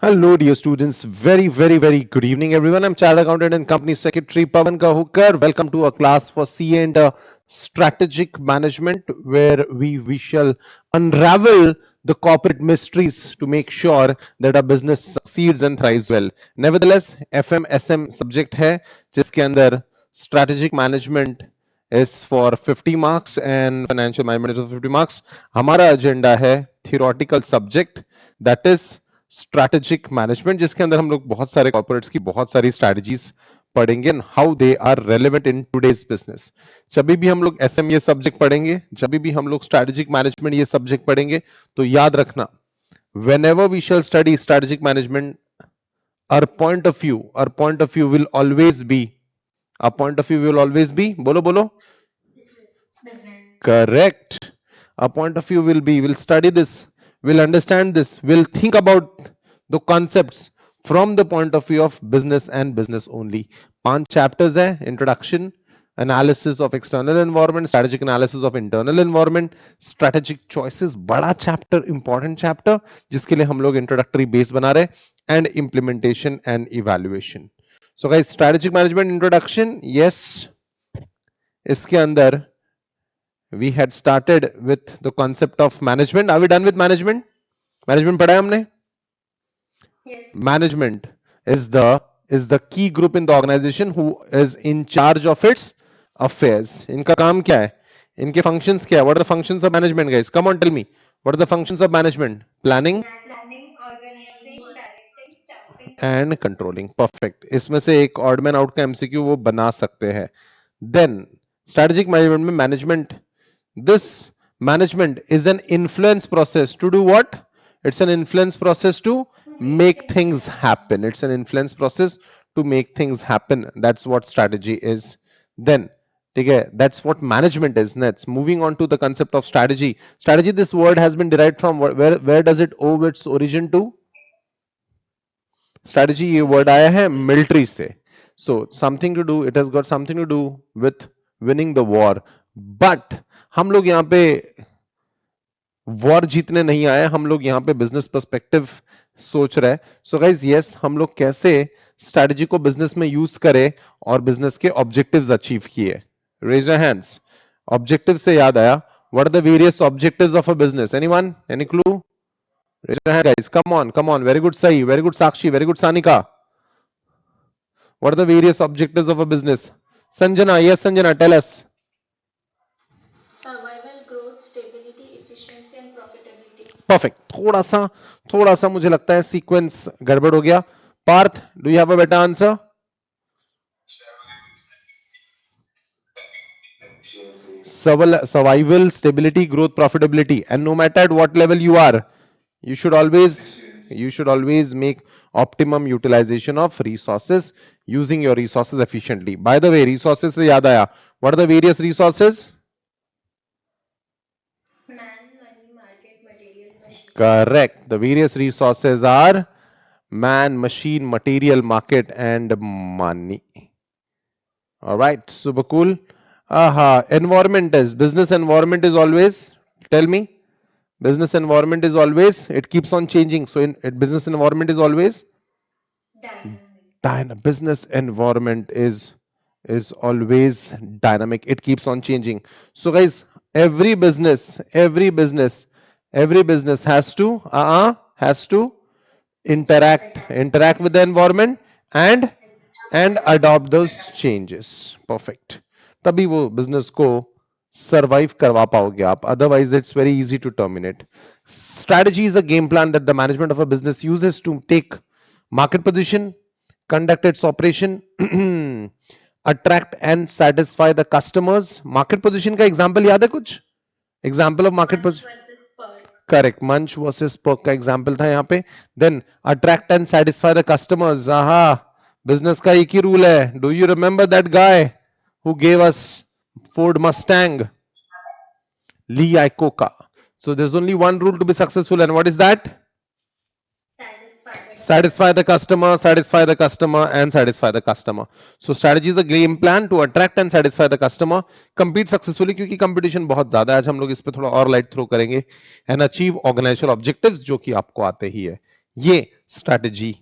Hello, dear students. Very good evening, everyone. I'm Chartered Accountant and Company Secretary Pavan Kahukar. Welcome to a class for CA and Strategic Management, where we shall unravel the corporate mysteries to make sure that our business succeeds and thrives well. Nevertheless, FMSM subject है जिसके अंदर strategic management is for 50 marks and financial management is for 50 marks. हमारा agenda है theoretical subject, that is strategic management, जिसके अंदर हम लोग बहुत सारे कॉर्पोरेट्स की बहुत सारी स्ट्रैटेजीज पढ़ेंगे and how they are relevant in today's business. जब भी हम लोग एसएम ये सब्जेक्ट पढ़ेंगे, जब भी हम लोग स्ट्रैटेजिक मैनेजमेंट ये सब्जेक्ट पढ़ेंगे, तो याद रखना, whenever we shall study strategic management, our point of view will always be, our point of view will always be, bolo bolo, correct. Our point of view will be, we'll study this, we'll understand this, we'll think about the concepts from the point of view of business and business only. 5 chapters hai: introduction, analysis of external environment, strategic analysis of internal environment, strategic choices, बड़ा chapter, important chapter, जिसके लिए हम लोग introductory base बना रहे, and implementation and evaluation. So guys, strategic management introduction, yes, इसके अंदर we had started with the concept of management. Are we done with management? Management पढ़ा है हमने? Yes. Management is the key group in the organization who is in charge of its affairs. इनका काम क्या है? इनके functions क्या है? What are the functions of management, guys? Come on, tell me. What are the functions of management? Planning, and controlling. Perfect. इसमें से एक odd man out का MCQ वो बना सकते हैं. Then strategic management में management, this management is an influence process to do what? It's an influence process to make things happen. It's an influence process to make things happen. That's what strategy is. Then okay, that's what management is. Next, moving on to the concept of strategy. Strategy, this word has been derived from where does it owe its origin to? Strategy ये word आया है military से. So something to do, it has got something to do with winning the war. But हम लोग यहाँ पे war जीतने नहीं आए, हम लोग यहाँ पे बिजनेस पर्सपेक्टिव सोच रहे हैं. सो गाइज यस, हम लोग कैसे स्ट्रेटजी को बिजनेस में यूज करें और बिजनेस के ऑब्जेक्टिव्स अचीव किए. Raise your hands. ऑब्जेक्टिव से याद आया, what are the various objectives of a business? Anyone? Any clue? Raise your hand, guys. Come on. Very good, Sai. Very good, Sakshi. Very good, Sanika. What are the various objectives of a business? Sanjana, yes, Sanjana, tell us. Survival, growth, stability, efficiency and profitability. Perfect. थोड़ा सा मुझे लगता है sequence गड़बड़ हो गया. Partha, do you have a better answer? Survival, stability, growth, profitability. And no matter at what level you are, you should always make optimum utilization of resources, using your resources efficiently. By the way, resources से याद आया, what are the various resources? Man, money, market, material, machine. Correct. The various resources are man, machine, material, market, and money. All right, super cool. Environment is, business environment is always, tell me. Business environment is always, it keeps on changing. So business environment is always dynamic. Business environment is always dynamic. It keeps on changing. So guys, every business has to interact with the environment and adopt those changes. Perfect. तभी वो business को survive करवा पाओगे आप. Otherwise, it's very easy to terminate. Strategy is a game plan that the management of a business uses to take market position, conduct its operation, attract and satisfy the customers. Market position का example याद है कुछ? Example of market position. Correct. Munch versus Perk का example था यहाँ पे. Then attract and satisfy the customers. Aha. Business का एक ही rule है. Do you remember that guy who gave us Ford Mustang? Lee Iacocca. So there's only one rule to be successful, and what is that? Satisfy the customer, and satisfy the customer. So strategy is a game plan to attract and satisfy the customer, compete successfully, क्योंकि competition बहुत ज्यादा है. आज हम लोग इस पे थोड़ा और light throw करेंगे, and achieve organizational objectives जो कि आपको आते ही है. ये स्ट्रैटेजी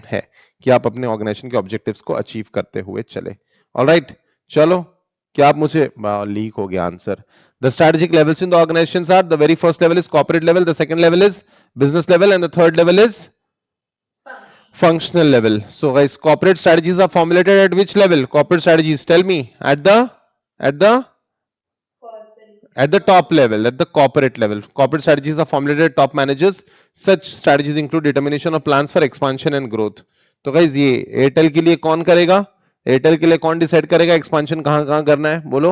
है कि आप अपने ऑर्गेनाइजेशन के ऑब्जेक्टिव्स को अचीव करते हुए चले। ऑलराइट, चलो, क्या आप मुझे लीक हो गया answer. The strategic levels in the organisations are, the very first level is corporate level, the second level is business level, and the third level is functional level. So guys, corporate strategies are formulated at which level? Corporate strategies, tell me. At the top level, at the corporate level. Corporate strategies are formulated at top managers. Such strategies include determination of plans for expansion and growth. तो guys ये Airtel के लिए कौन करेगा? Airtel के लिए कौन decide करेगा एक्सपांशन कहां कहां करना है? बोलो।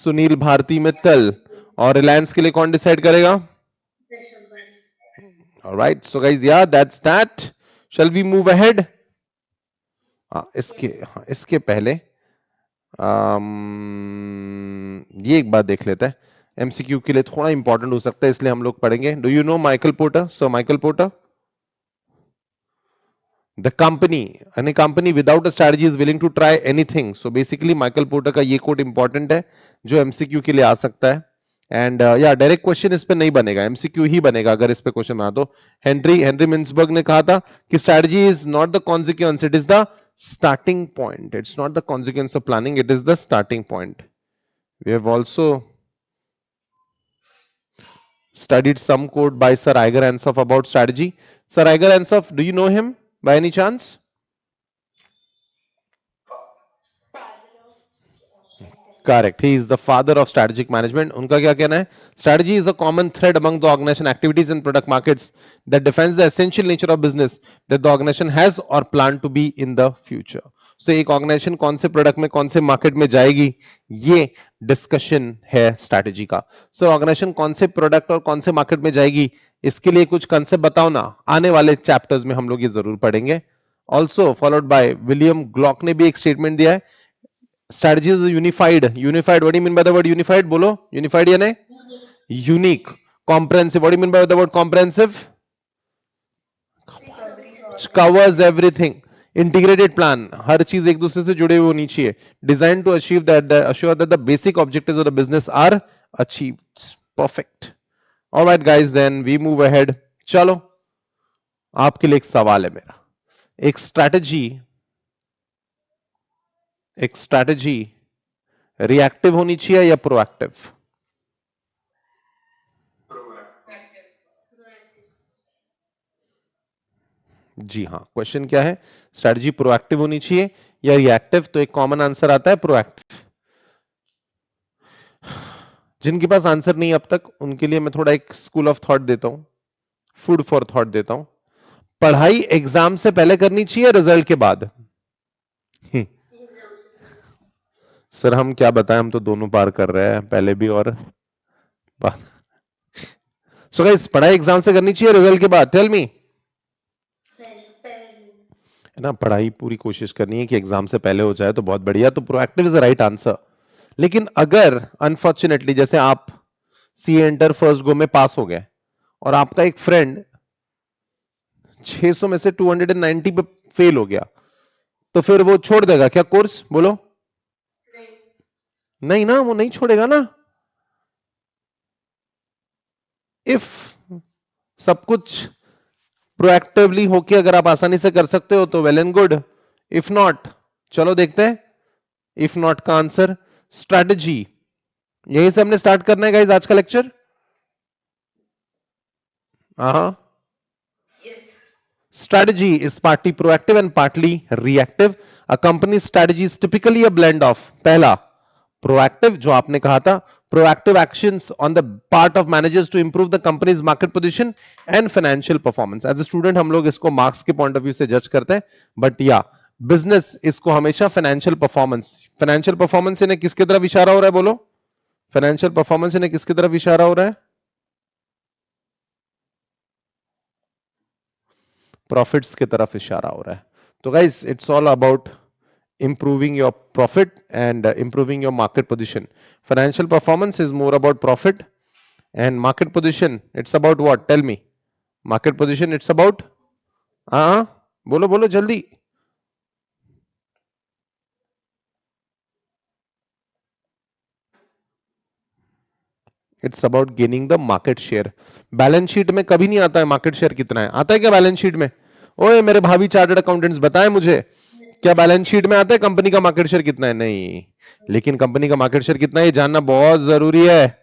सुनील भारती मित्तल। और रिलायंस के लिए कौन डिसाइड करेगा? All right, so guys, yeah, that's that. Shall we move ahead? इसके पहले ये एक बात देख लेते हैं, एमसीक्यू के लिए थोड़ा इंपॉर्टेंट हो सकता है, इसलिए हम लोग पढ़ेंगे। Do you know Michael Porter? Sir Michael Porter, the company, any company without a strategy is willing to try anything. So basically Michael Porter का ये कोट इंपॉर्टेंट है जो एमसीक्यू के लिए आ सकता है। एंड या डायरेक्ट क्वेश्चन इस पे नहीं बनेगा, एमसीक्यू ही बनेगा अगर इस पे क्वेश्चन बना तो। हेनरी मिन्सबर्ग ने कहा था कि strategy is not the consequence, it is the starting point. It's not the consequence of planning, it is the starting point. We have also studied some quote by Sir Iger Ansoff about strategy. Sir Iger Ansoff, do you know him by any chance? Correct. He is the father of strategic management. उनका क्या कहना है? Strategy is a common thread among the organization activities and product markets that defines the essential nature of business that the organization has or plan to be in the future. So एक organisation कौन से product में कौन से market में जाएगी, ये discussion है स्ट्रैटेजी का। सो ऑर्गेनाइजेशन कौन से प्रोडक्ट और कौन से मार्केट में जाएगी, इसके लिए कुछ कंसेप्ट बताओ ना। आने वाले चैप्टर्स में हम लोग ये जरूर पढ़ेंगे। Also followed by William Glock ने भी एक स्टेटमेंट दिया है, strategy is unified. What do you mean by the word unified? Bolo, unified यानी unique. Comprehensive, what do you mean by the word comprehensive? Covers everything. Integrated plan, हर चीज एक दूसरे से जुड़े हुए होनी चाहिए. Designed to assure that the basic objectives of the business are achieved. Perfect. All right guys, then we move ahead. चलो, आपके लिए एक सवाल है मेरा। एक स्ट्रैटेजी रिएक्टिव होनी चाहिए या प्रोएक्टिव? जी हाँ, क्वेश्चन क्या है? स्ट्रैटेजी प्रोएक्टिव होनी चाहिए या रिएक्टिव? तो एक कॉमन आंसर आता है प्रोएक्टिव। जिनके पास आंसर नहीं अब तक, उनके लिए मैं थोड़ा एक स्कूल ऑफ थॉट देता हूं, फूड फॉर थॉट देता हूं। पढ़ाई एग्जाम से पहले करनी चाहिए, रिजल्ट के बाद? सर हम क्या बताएं, हम तो दोनों पार कर रहे हैं, पहले भी और बाद। सो गाइस, पढ़ाई एग्जाम से करनी चाहिए, रिजल्ट के बाद? Tell me. है ना, पढ़ाई पूरी कोशिश करनी है कि एग्जाम से पहले हो जाए तो बहुत बढ़िया, तो proactive is the right answer. लेकिन अगर अनफॉर्चुनेटली जैसे आप सी इंटर फर्स्ट गो में पास हो गए और आपका एक फ्रेंड 600 में से 290 पे फेल हो गया, तो फिर वो छोड़ देगा क्या कोर्स? बोलो। नहीं ना, वो नहीं छोड़ेगा ना। इफ सब कुछ प्रोएक्टिवली होके अगर आप आसानी से कर सकते हो तो well and good, if not, चलो देखते हैं। इफ नॉट का आंसर स्ट्रैटेजी। यहीं से हमने स्टार्ट करना है गाइस आज का लेक्चर। हाँ, strategy is partly proactive and partly reactive. A company's strategy is typically a blend of, पहला proactive, जो आपने कहा था, proactive actions on the part of managers to improve the company's market position and financial performance. As a student हम लोग इसको marks के point of view से जज करते हैं, बट या बिजनेस इसको हमेशा फाइनेंशियल परफॉर्मेंस इन्हें किसकी तरफ इशारा हो रहा है? बोलो। फाइनेंशियल परफॉर्मेंस इन्हें किसकी तरफ इशारा हो रहा है? प्रॉफिट्स की तरफ इशारा हो रहा है। तो guys, it's all about improving your profit and improving your market position. Financial performance is more about profit, and market position, it's about what? Tell me. Market position, it's about बोलो बोलो जल्दी। It's about gaining the market share. Balance sheet में कभी नहीं आता है market share कितना है, आता है क्या बैलेंस शीट में? ओए मेरे भाभी चार्टर्ड अकाउंटेंट्स बताएं मुझे, क्या बैलेंस शीट में आता है कंपनी का मार्केट शेयर कितना है? नहीं। लेकिन कंपनी का मार्केट शेयर कितना है ये जानना बहुत जरूरी है।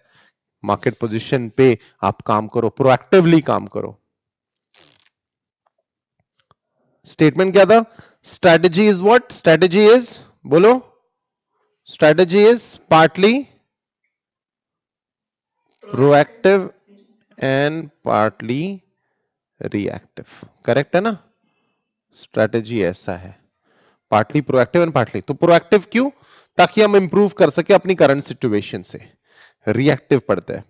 मार्केट पोजीशन पे आप काम करो, प्रोएक्टिवली काम करो। स्टेटमेंट क्या था? Strategy is what? Strategy is, बोलो, strategy is partly proactive and partly reactive. Correct है ना? स्ट्रेटेजी ऐसा है, पार्टली प्रोएक्टिव एंड पार्टली। तो प्रोएक्टिव क्यों? ताकि हम इंप्रूव कर सके अपनी करंट सिचुएशन से। रिएक्टिव पढ़ते हैं।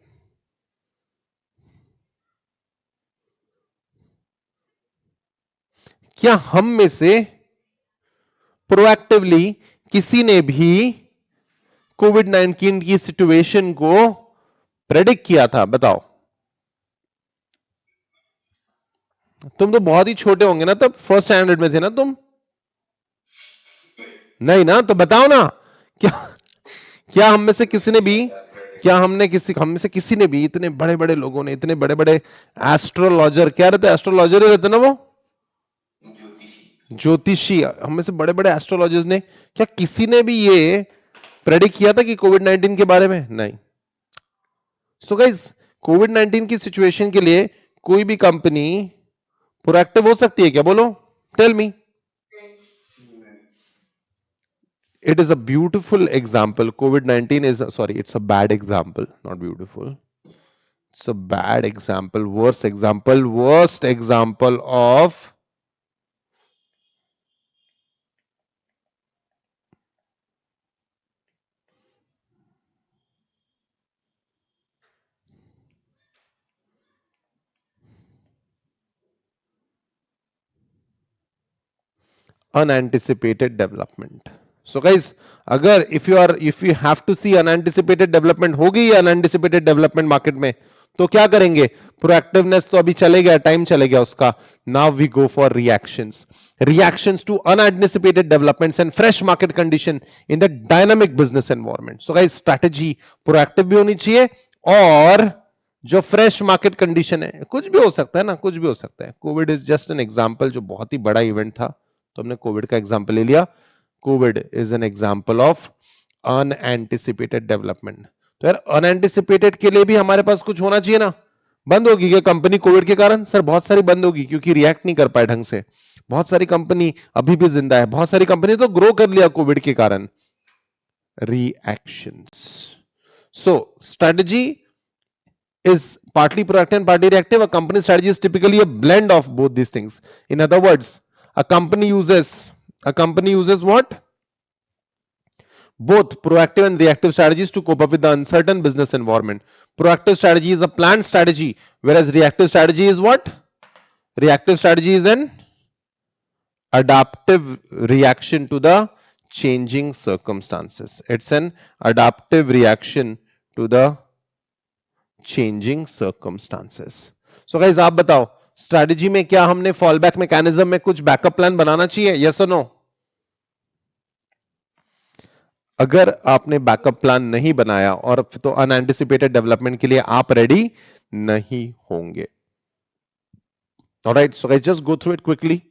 क्या हम में से प्रोएक्टिवली किसी ने भी कोविड 19 की सिचुएशन को प्रेडिक्ट किया था? बताओ। तुम तो बहुत ही छोटे होंगे ना, तब फर्स्ट स्टैंडर्ड में थे ना तुम? नहीं ना? तो बताओ ना, क्या क्या हम में से किसी ने भी, क्या हम में से किसी ने भी, इतने बड़े बड़े लोगों ने, इतने बड़े बड़े एस्ट्रोलॉजर, क्या रहते? एस्ट्रोलॉजर ही रहते ना वो, ज्योतिषी, हम में से बड़े बड़े एस्ट्रोलॉजर्स ने, क्या किसी ने भी ये प्रेडिक्ट किया था कि कोविड 19 के बारे में? नहीं। सो गाइस, कोविड 19 की सिचुएशन के लिए कोई भी कंपनी प्रोएक्टिव हो सकती है क्या? बोलो, tell me. It is a beautiful example. COVID-19 is, sorry, it's a bad example, not beautiful. It's a bad example, worst example of unanticipated development. So guys, अगर if you have to see unanticipated development, होगी unanticipated development market में, तो क्या करेंगे? Proactiveness तो अभी चले गया, टाइम चले गया उसका। Now we go for reactions to unanticipated developments and fresh market condition in the dynamic business environment. So guys, strategy proactive भी होनी चाहिए, और जो फ्रेश मार्केट कंडीशन है, कुछ भी हो सकता है ना, कुछ भी हो सकता है। Covid is just an example, जो बहुत ही बड़ा इवेंट था, तो हमने कोविड का एग्जांपल ले लिया। Covid is an example of unanticipated development. तो यार अनएंटिसिपेटेड के लिए भी हमारे पास कुछ होना चाहिए ना। बंद होगी क्या कंपनी कोविड के कारण? सर बहुत सारी बंद होगी, क्योंकि रिएक्ट नहीं कर पाए ढंग से। बहुत सारी कंपनी अभी भी जिंदा है, बहुत सारी कंपनी तो ग्रो कर लिया कोविड के कारण। Reactions. So strategy is partly proactive and partly reactive. A company strategy is typically a blend of both these things. In other words, a company uses what? Both proactive and reactive strategies to cope up with the uncertain business environment. Proactive strategy is a planned strategy, whereas reactive strategy is what? Reactive strategy is an adaptive reaction to the changing circumstances. It's an adaptive reaction to the changing circumstances. So guys आप बताओ, strategy में क्या हमने fall back mechanism में कुछ backup plan बनाना चाहिए? Yes और no? अगर आपने बैकअप प्लान नहीं बनाया, और तो अनएंटिसिपेटेड डेवलपमेंट के लिए आप रेडी नहीं होंगे। Alright, so guys just go through it quickly.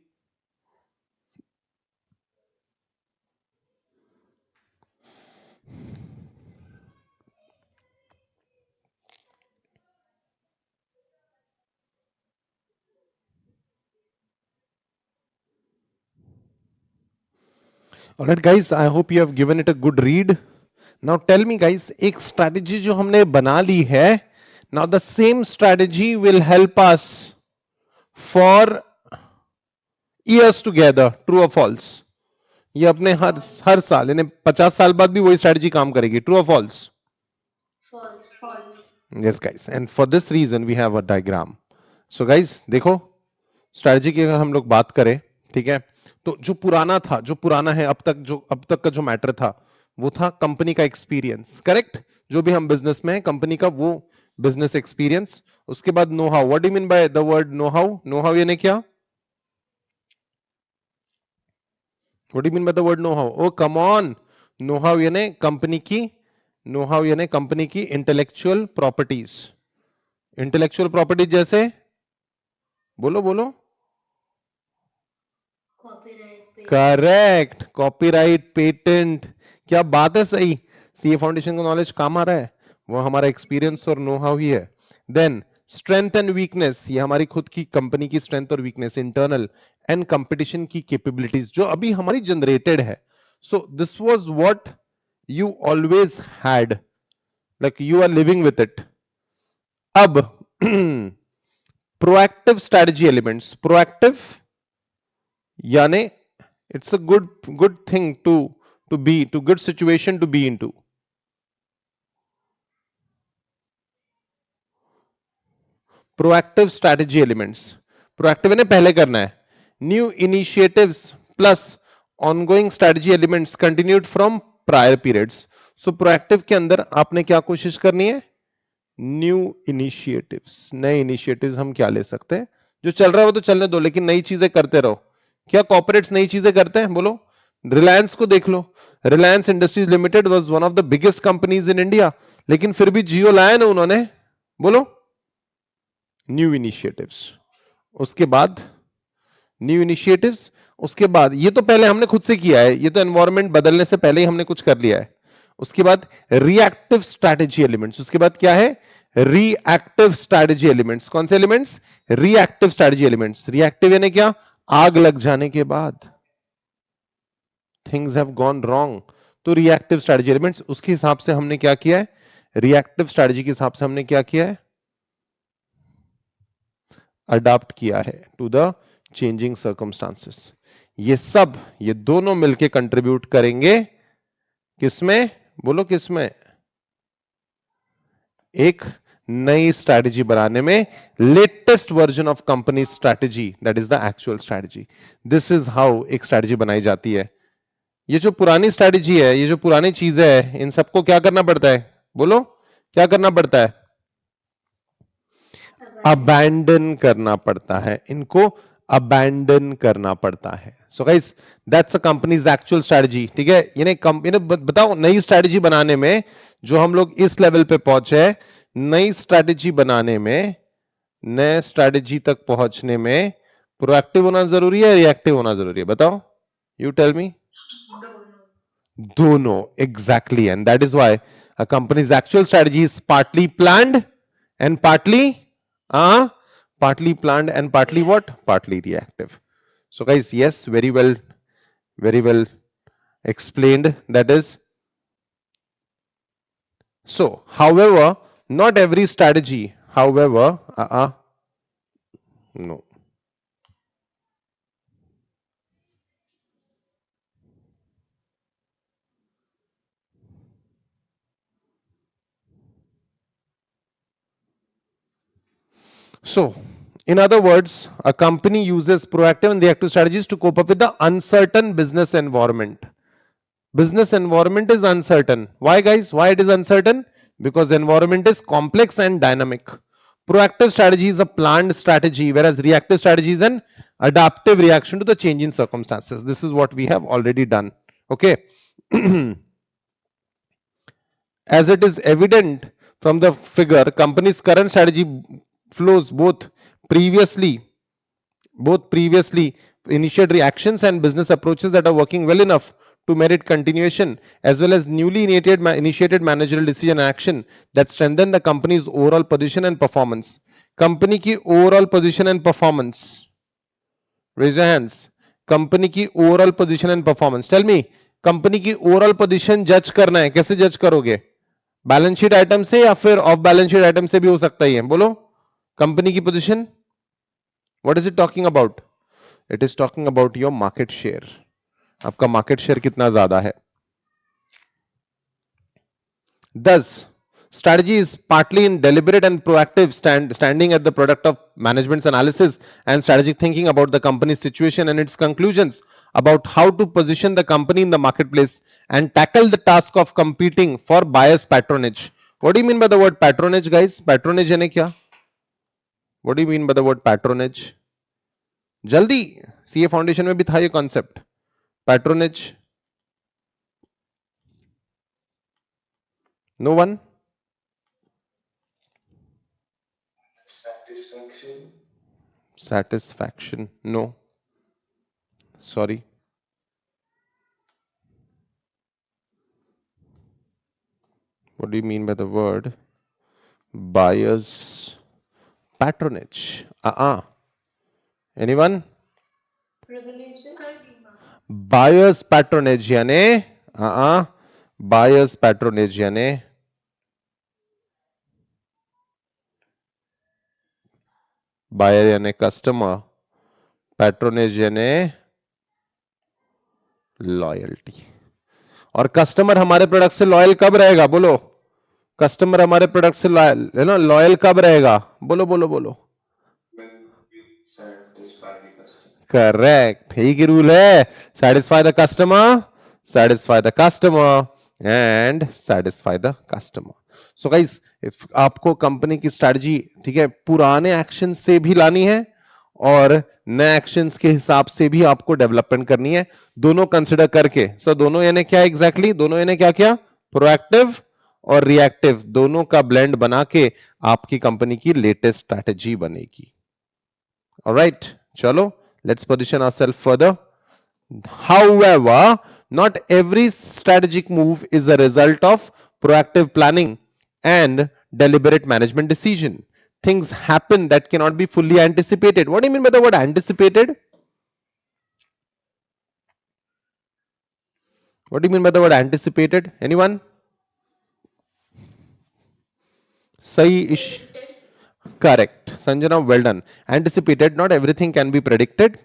Alright guys, I hope you have given it a good read. Now tell me guys, एक strategy जो हमने बना ली है, now the same strategy will help us for years together, true or false? ये अपने हर साल, यानी 50 साल बाद भी वही स्ट्रेटजी काम करेगी, ट्रू और false? Yes guys, and for this reason we have a diagram. So guys देखो, स्ट्रेटजी की अगर हम लोग बात करें, ठीक है, तो जो पुराना है अब तक का जो मैटर था, वो था कंपनी का एक्सपीरियंस। करेक्ट? जो भी हम बिजनेस में है, कंपनी का वो बिजनेस एक्सपीरियंस। उसके बाद know how. What do you mean by the word know how? Know how यानी क्या? What do you mean by the word know how? Oh, come on. Know how यानी company की know how यानी company की intellectual properties. Intellectual properties जैसे बोलो बोलो। Correct, copyright, patent. क्या बात है, सही। सीए फाउंडेशन का नॉलेज काम आ रहा है, वो हमारा एक्सपीरियंस और नो हाउ ही है। देन स्ट्रेंथ एंड वीकनेस, ये हमारी खुद की कंपनी की स्ट्रेंथ और वीकनेस, इंटरनल एंड कंपटीशन की कैपेबिलिटीज जो अभी हमारी जनरेटेड है। So this was what you always had, like you are living with it. अब प्रोएक्टिव स्ट्रेटजी एलिमेंट्स। प्रोएक्टिव यानी it's a good thing to be to good situation to be into. Proactive strategy elements, proactive ने पहले करना है। New initiatives plus ongoing strategy elements continued from prior periods. So proactive के अंदर आपने क्या कोशिश करनी है? न्यू इनिशिएटिव्स, नए इनिशिएटिव्स हम क्या ले सकते हैं? जो चल रहा है वो तो चलने दो, लेकिन नई चीजें करते रहो। क्या कॉर्पोरेट्स नई चीजें करते हैं? बोलो। रिलायंस को देख लो, Reliance Industries Limited was one of the biggest companies in India, लेकिन फिर भी जियो लाया ना उन्होंने। बोलो। न्यू इनिशिएटिव्स, उसके बाद न्यू इनिशिएटिव्स, उसके बाद ये तो पहले हमने खुद से किया है, ये तो एनवायरमेंट बदलने से पहले ही हमने कुछ कर लिया है। उसके बाद रिएक्टिव स्ट्रैटेजी एलिमेंट्स, उसके बाद क्या है? Reactive strategy elements. कौन से elements? Reactive strategy elements. Reactive यानी क्या? आग लग जाने के बाद, थिंग्स हैव गॉन रॉन्ग, तो रिएक्टिव स्ट्रैटेजी एलिमेंट्स। उसके हिसाब से हमने क्या किया है? रिएक्टिव स्ट्रैटेजी के हिसाब से हमने क्या किया है? अडॉप्ट किया है टू द चेंजिंग सर्कमस्टांसेस। ये सब, ये दोनों मिलके कंट्रीब्यूट करेंगे किसमें? बोलो किसमें? एक नई स्ट्रैटेजी बनाने में, latest version of company strategy, that is the actual strategy. This is how एक स्ट्रैटेजी बनाई जाती है। ये जो पुरानी स्ट्रैटेजी है, ये जो पुरानी चीजें है, इन सबको क्या करना पड़ता है? बोलो क्या करना पड़ता है? अबैंडन करना पड़ता है, इनको अबैंडन करना पड़ता है। So guys that's a company's actual strategy. ठीक है, यानी बताओ, नई स्ट्रैटेजी बनाने में जो हम लोग इस लेवल पे पहुंचे, नई स्ट्रैटेजी बनाने में, नए स्ट्रैटेजी तक पहुंचने में प्रोएक्टिव होना जरूरी है, रिएक्टिव होना जरूरी है? बताओ, यू टेल मी। दोनों, exactly, and that is why a company's actual strategy is partly planned and partly planned and partly what? Partly reactive. So guys, yes, very well explained. That is, so however, not every strategy, however, no. So, in other words, a company uses proactive and reactive strategies to cope up with the uncertain business environment. Business environment is uncertain. Why, guys? Why it is uncertain? Because environment is complex and dynamic. Proactive strategy is a planned strategy, whereas reactive strategy is an adaptive reaction to the changing circumstances. This is what we have already done. Okay. As it is evident from the figure, company's current strategy flows previously both previously initiated reactions and business approaches that are working well enough to merit continuation, as well as newly initiated managerial decision and action that strengthen the company's overall position and performance. Company की overall position and performance. Raise your hands. Company की overall position and performance. Tell me, company की overall position जज करना है, कैसे जज करोगे? Balance sheet item से या फिर ऑफ बैलेंस शीट आइटम से भी हो सकता है? बोलो, कंपनी की position, what is it talking about? It is talking about your market share. आपका मार्केट शेयर कितना ज्यादा है? Thus, strategy is partly in deliberate and proactive standing at the product of management's analysis and strategic thinking about the company's situation and its conclusions about how to position the company in the marketplace and tackle the task of competing for buyers patronage. What do you mean by the word patronage, guys? Patronage यानी क्या? What do you mean by the word patronage? जल्दी, CA foundation में भी था ये concept, patronage. No one? Satisfaction, no. Sorry. What do you mean by the word buyer's patronage? Anyone? Privileges. Buyer's patronage यानी buyer's patronage यानी buyer यानी customer, patronage यानी loyalty. और कस्टमर हमारे प्रोडक्ट से लॉयल कब रहेगा? बोलो. कस्टमर हमारे प्रोडक्ट से लॉयल है ना, लॉयल कब रहेगा? बोलो बोलो बोलो. करेक्ट, यही की रूल है. Satisfy the customer, satisfy the customer and satisfy the customer. So guys, आपको कंपनी की स्ट्रेटजी, ठीक है, पुराने एक्शन से भी लानी है और नए एक्शंस के हिसाब से भी आपको डेवलपमेंट करनी है, दोनों कंसिडर करके. सो दोनों यानी क्या एग्जैक्टली? दोनों यानी क्या क्या? प्रोएक्टिव और रिएक्टिव, दोनों का ब्लेंड बना के आपकी कंपनी की लेटेस्ट स्ट्रैटेजी बनेगी. ऑलराइट, चलो, let's position ourselves further. However, not every strategic move is a result of proactive planning and deliberate management decision. Things happen that cannot be fully anticipated. What do you mean by the word anticipated? What do you mean by the word anticipated? Anyone? Sahi ish. Correct. Sanjana, well done. Anticipated, not everything can be predicted.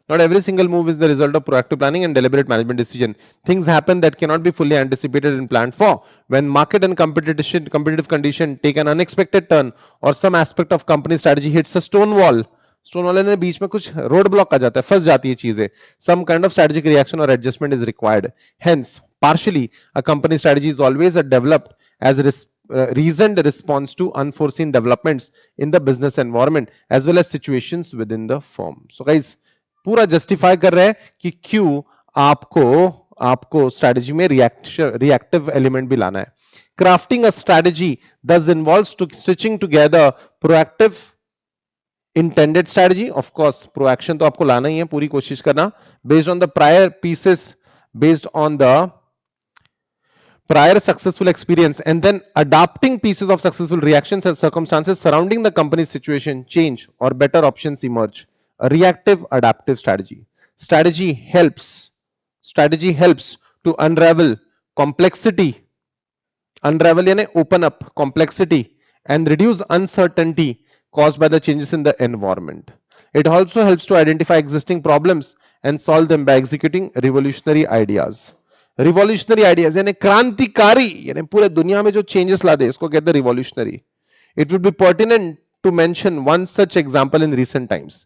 Not every single move is the result of proactive planning and deliberate management decision. Things happen that cannot be fully anticipated and planned for. When market and competitive condition take an unexpected turn or some aspect of company strategy hits a stone wall, stone वाले ने बीच में कुछ road block आ जाता है, फंस जाती है चीजें. Some kind of strategic reaction और adjustment is required. Hence partially a company strategy is always developed as reasoned response to unforeseen developments in the business environment as well as situations within the firm. So guys, पूरा justify कर रहे हैं कि क्यों आपको strategy में reactive element भी लाना है. Crafting a strategy thus involves to stitching together proactive intended strategy. Of course, proaction तो आपको लाना ही है, पूरी कोशिश करना, based on the prior pieces, based on the prior successful experience, and then adapting pieces of successful reactions as circumstances surrounding the company's situation change or better options emerge. A reactive adaptive strategy. Strategy helps to unravel complexity. Unravel यानी open up complexity and reduce uncertainty caused by the changes in the environment. It also helps to identify existing problems and solve them by executing revolutionary ideas. Revolutionary ideas यानी क्रांतिकारी, यानी पूरे दुनिया में जो changes ला दे, इसको कहते हैं revolutionary. It would be pertinent to mention one such example in recent times.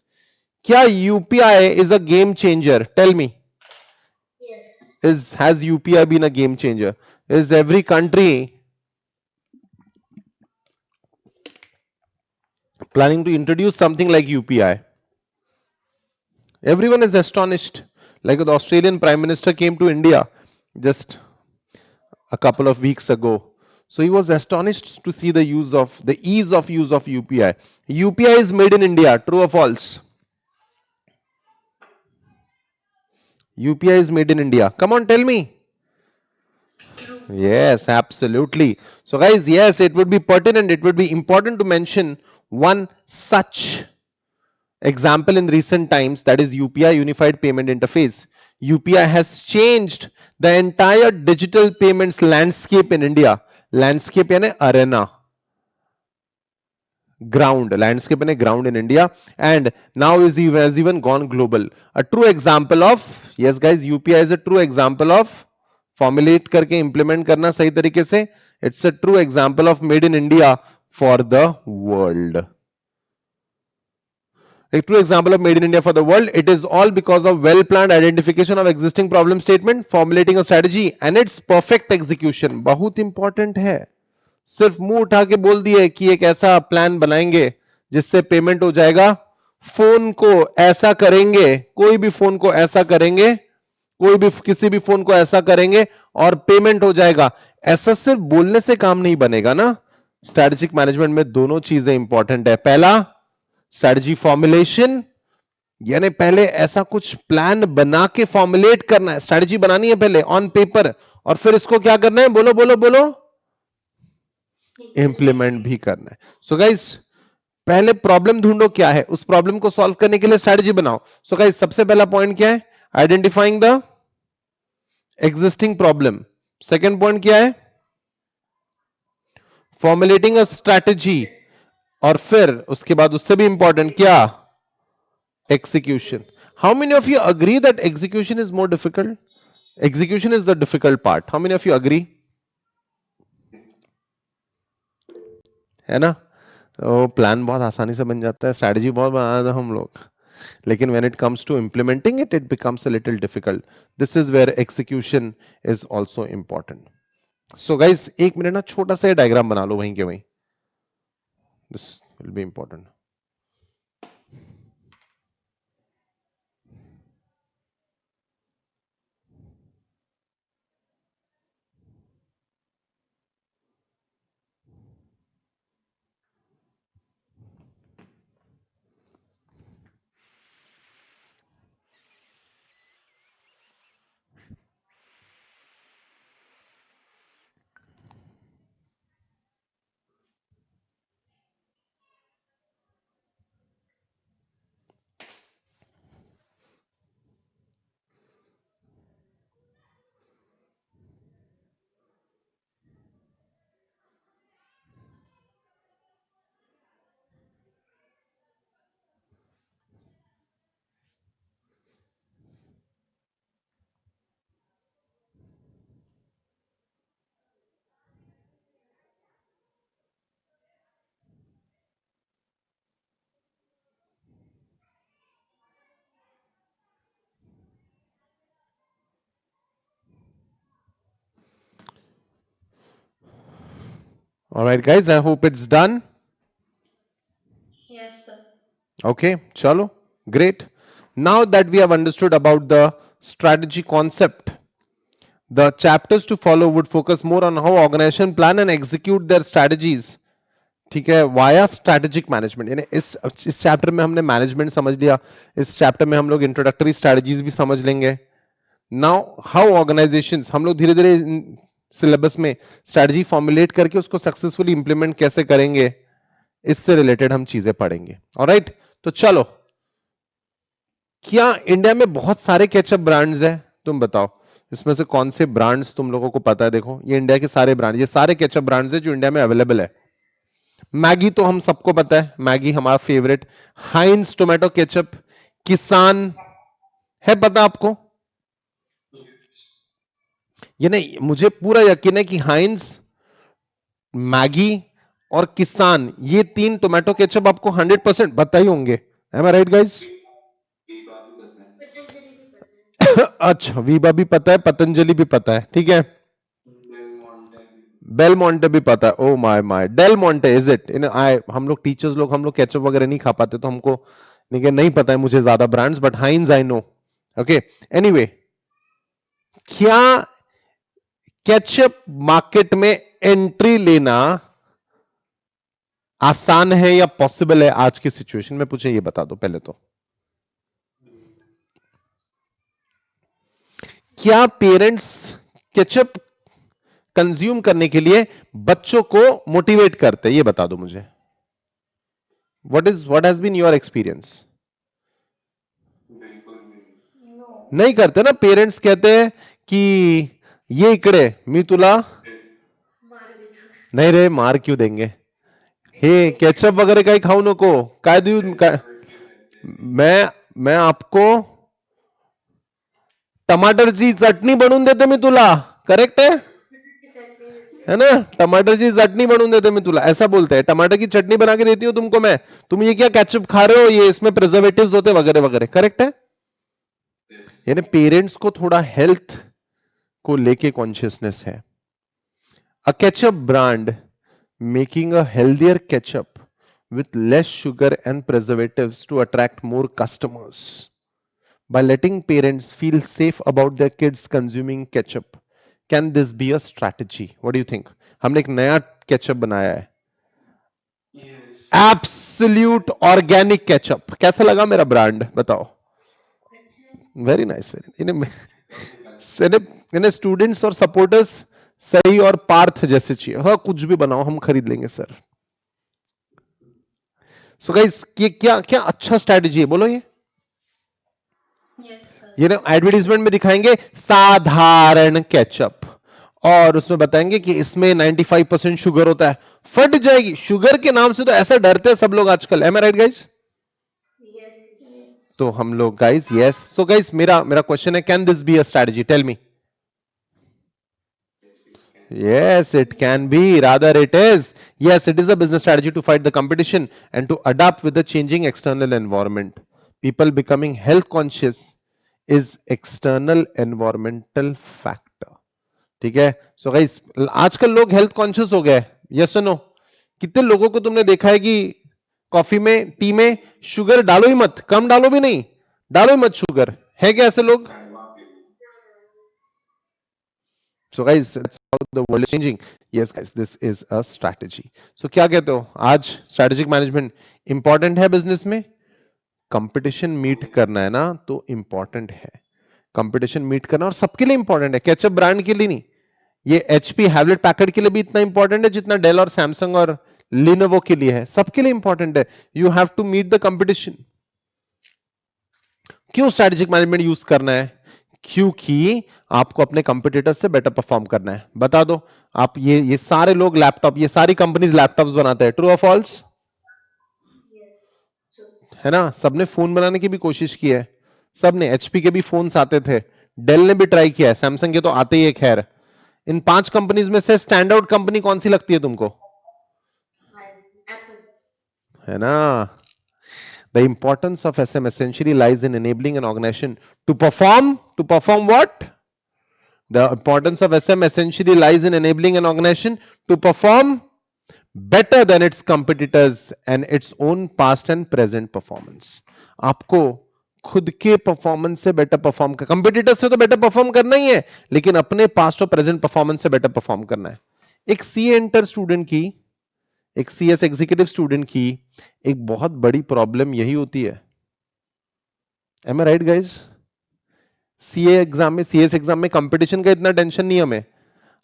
क्या UPI is a game changer? Tell me. Has UPI been a game changer? Is every country planning to introduce something like UPI? Everyone is astonished. Like the Australian Prime Minister came to India just a couple of weeks ago. So he was astonished to see the ease of use of UPI. UPI is made in India. True or false? UPI is made in India. Come on, tell me. True. Yes, absolutely. So guys, yes, it would be pertinent, it would be important to mention one such example in recent times, that is UPI, Unified Payment Interface. UPI has changed the entire digital payments landscape in India. Landscape यानी arena. Landscape and a ground in India, and now has even gone global. A true example of, yes guys, UPI is a true example of formulate करके implement करना सही तरीके से. It's a true example of made in India for the world. A true example of made in India for the world. It is all because of well planned identification of existing problem statement, formulating a strategy and its perfect execution. बहुत important है. सिर्फ मुंह उठा के बोल दिए कि एक ऐसा प्लान बनाएंगे जिससे पेमेंट हो जाएगा, फोन को ऐसा करेंगे, कोई भी फोन को ऐसा करेंगे, कोई भी किसी भी फोन को ऐसा करेंगे और पेमेंट हो जाएगा, ऐसा सिर्फ बोलने से काम नहीं बनेगा ना। स्ट्रेटेजिक मैनेजमेंट में दोनों चीजें इंपॉर्टेंट है। पहला, स्ट्रेटजी फॉर्मुलेशन, यानी पहले ऐसा कुछ प्लान बना के फॉर्मुलेट करना है, स्ट्रेटजी बनानी है पहले ऑन पेपर, और फिर इसको क्या करना है, बोलो बोलो बोलो, इंप्लीमेंट भी करना है। सो गाइस, पहले प्रॉब्लम ढूंढो क्या है, उस प्रॉब्लम को सॉल्व करने के लिए स्ट्रेटजी बनाओ। सो गाइस, सबसे पहला पॉइंट क्या है, identifying the existing problem. Second point क्या है, फॉर्मुलेटिंग अ स्ट्रैटेजी, और फिर उसके बाद उससे भी इंपॉर्टेंट क्या, execution. How many of you agree that execution is more difficult? Execution is the difficult part. How many of you agree? है ना? ओ प्लान बहुत आसानी से बन जाता है, स्ट्रैटेजी बहुत बनाते हैं हम लोग, लेकिन when it comes to implementing it, it becomes a little difficult. This is where execution is also important. So guys, एक मिनट ना छोटा सा डायग्राम बना लो वहीं के वहीं. This will be important. All right, guys. I hope it's done. Yes, sir. Okay, chalo, great. Now that we have understood about the strategy concept, the chapters to follow would focus more on how organization plan and execute their strategies. ठीक है, via strategic management, यानी इस chapter में हमने management समझ लिया, इस chapter में हम लोग इंट्रोडक्टरी स्ट्रैटेजीज भी समझ लेंगे। नाउ हाउ ऑर्गेनाइजेशंस, हम लोग धीरे धीरे सिलेबस में स्ट्रैटेजी फॉर्मुलेट करके उसको सक्सेसफुली इंप्लीमेंट कैसे करेंगे, इससे रिलेटेड हम चीजें पढ़ेंगे। ऑलराइट, तो चलो, क्या इंडिया में बहुत सारे केचप ब्रांड्स हैं? तुम बताओ, इसमें से कौन से ब्रांड्स तुम लोगों को पता है? देखो, ये इंडिया के सारे ब्रांड, ये सारे केचप ब्रांड्स हैं जो इंडिया में अवेलेबल है। मैगी तो हम सबको पता है, मैगी हमारा फेवरेट। हाइंस टोमेटो केचप, किसान है, पता आपको? ये नहीं, मुझे पूरा यकीन है कि हाइंस, मैगी और किसान, ये तीन टोमेटो केचप आपको 100% पता ही होंगे। M I right guys? Patanjali भी पता है। अच्छा, वीबा भी पता है, पतंजलि भी पता है, ठीक है। बेल मॉन्टे भी पता है। Oh my my, Del Monte, is it? इन आई, हम लोग टीचर्स लोग, हम लोग केचप वगैरह नहीं खा पाते, तो हमको नहीं पता है मुझे ज्यादा brands, but Heinz I know. Okay, anyway, क्या केचप मार्केट में एंट्री लेना आसान है या पॉसिबल है आज की सिचुएशन में? पूछे, ये बता दो पहले तो। क्या पेरेंट्स केचप कंज्यूम करने के लिए बच्चों को मोटिवेट करते हैं? ये बता दो मुझे। What has been your experience? No. नहीं करते ना, पेरेंट्स कहते हैं कि ये इकडे मी तुला, मार देतो. नहीं रे, मार क्यों देंगे, हे केचप वगैरह काही खाऊ नको, काय देऊ काय, मैं आपको टमाटरची चटणी बनवून देते मी तुला, करेक्ट की चटणी मिरची. है ना? टमाटर की चटनी बनवून देते मैं तुला, ऐसा बोलते हैं। टमाटर की चटनी बना के देती हूँ तुमको मैं, तुम ये क्या केचप खा रहे हो, ये इसमें प्रिजर्वेटिव्स होते वगैरह वगैरह, करेक्ट है? यानी पेरेंट्स को थोड़ा हेल्थ को लेके कॉन्शियसनेस है। A ketchup brand making a healthier ketchup with less sugar and preservatives to attract more customers. by letting parents feel safe about their kids consuming ketchup. Can this be a strategy? What do you think? हमने एक नया ketchup बनाया है, absolute organic ketchup. कैसा लगा मेरा brand बताओ? Very nice, very. इन्हें स्टूडेंट्स और सपोर्टर्स सही और पार्थ जैसे चाहिए. हाँ, कुछ भी बनाओ हम खरीद लेंगे सर. सो गाइस, ये क्या क्या अच्छा स्ट्रेटजी है बोलो. ये ना एडवर्टीजमेंट में दिखाएंगे साधारण केचप और उसमें बताएंगे कि इसमें 95% शुगर होता है. फट जाएगी शुगर के नाम से. तो ऐसा डरते हैं सब लोग आजकल. M I right guys? तो हम लोग गाइस, यस. सो गाइस, मेरा मेरा क्वेश्चन है, can this be a strategy? Tell me. Yes, it can be. Rather, it is. Yes, it is a business strategy to fight the competition and to adapt with the changing external environment. People becoming health conscious is external environmental factor. ठीक है. So guys, आजकल लोग health conscious हो गए. Yes और no? कितने लोगों को तुमने देखा है कि कॉफी में, टी में शुगर डालो ही मत, कम डालो भी नहीं, डालो ही मत शुगर. है क्या ऐसे लोग? So guys, that's how the world is changing. Yes guys, this is a strategy. So क्या कहते हो, आज स्ट्रेटेजिक मैनेजमेंट इंपॉर्टेंट है बिजनेस में? कंपटीशन मीट करना है ना, तो इंपॉर्टेंट है. कंपटीशन मीट करना और सबके लिए इंपॉर्टेंट है, केचप ब्रांड के लिए नहीं. ये एचपी हैवलेट पैकेट के लिए भी इतना इंपॉर्टेंट है जितना डेल और सैमसंग और लिनोवो के लिए है. सबके लिए इंपॉर्टेंट है. You have to meet the competition. क्यों स्ट्रेटेजिक मैनेजमेंट यूज करना है? क्योंकि आपको अपने कंपटीटर्स से बेटर परफॉर्म करना है. बता दो आप, ये सारे लोग लैपटॉप, ये सारी कंपनीज लैपटॉप्स बनाते हैं. ट्रू और फॉल्स? है ना. सबने फोन बनाने की भी कोशिश की है. सबने. एचपी के भी फोन्स आते थे, डेल ने भी ट्राई किया है, सैमसंग के तो आते ही है. खैर, इन 5 कंपनीज में से स्टैंड आउट कंपनी कौन सी लगती है तुमको? है ना. The importance of SM essentially lies in enabling an organization to perform what? The importance of SM essentially lies in enabling an organization to perform better than its competitors and its own past and present performance. आपको खुद के performance से better perform कर, competitor से तो better perform करना ही है, लेकिन अपने पास्ट और प्रेजेंट परफॉर्मेंस से बेटर परफॉर्म करना है. एक सीए इंटर स्टूडेंट की, एक सीएस एग्जीक्यूटिव स्टूडेंट की एक बहुत बड़ी प्रॉब्लम यही होती है. Am I right guys? CA exam में, सीएस एग्जाम में कंपटीशन का इतना टेंशन नहीं. हमें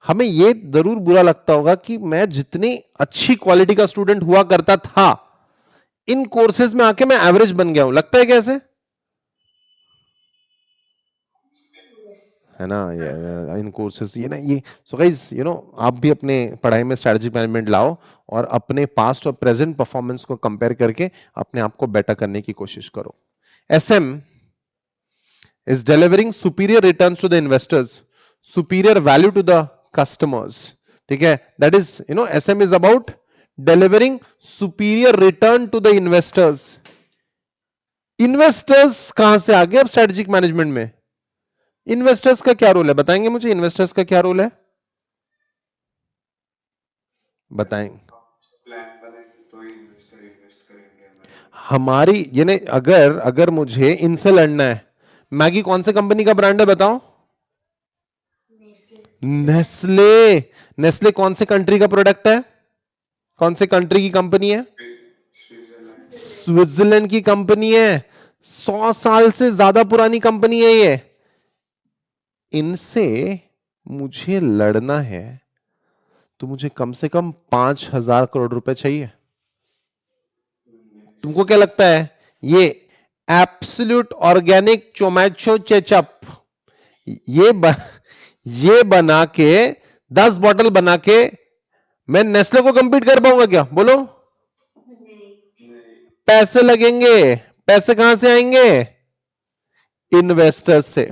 हमें ये जरूर बुरा लगता होगा कि मैं जितनी अच्छी क्वालिटी का स्टूडेंट हुआ करता था, इन कोर्सेज में आके मैं एवरेज बन गया हूं. लगता है कैसे? है ना. ये इन कोर्सेज, ये ना, ये. सो गाइस, यू नो, आप भी अपने पढ़ाई में स्ट्रेटजी मैनेजमेंट लाओ और अपने पास्ट और प्रेजेंट परफॉर्मेंस को कंपेयर करके अपने आप को बेटर करने की कोशिश करो. SM is delivering superior returns to the investors, superior value to the customers. ठीक है. That is, you know, SM is about delivering superior return to the investors. Investors कहां से आ गए अब स्ट्रेटेजिक मैनेजमेंट में? इन्वेस्टर्स का क्या रोल है बताएंगे मुझे? इन्वेस्टर्स का क्या रोल है बताएंगे? हमारी ये नहीं, अगर अगर मुझे इनसे लड़ना है, मैगी कौन से कंपनी का ब्रांड है बताओ? नेस्ले. नेस्ले कौन से कंट्री का प्रोडक्ट है? कौन से कंट्री की कंपनी है? स्विट्जरलैंड की कंपनी है. 100 साल से ज्यादा पुरानी कंपनी है ये. इनसे मुझे लड़ना है तो मुझे कम से कम 5,000 करोड़ रुपए चाहिए. तुमको क्या लगता है ये एब्सोल्यूट ऑर्गेनिक टोमेटो केचप, ये बना के 10 बॉटल बना के मैं नेस्ले को कंपीट कर पाऊंगा क्या? बोलो. पैसे लगेंगे. पैसे कहां से आएंगे? इन्वेस्टर्स से.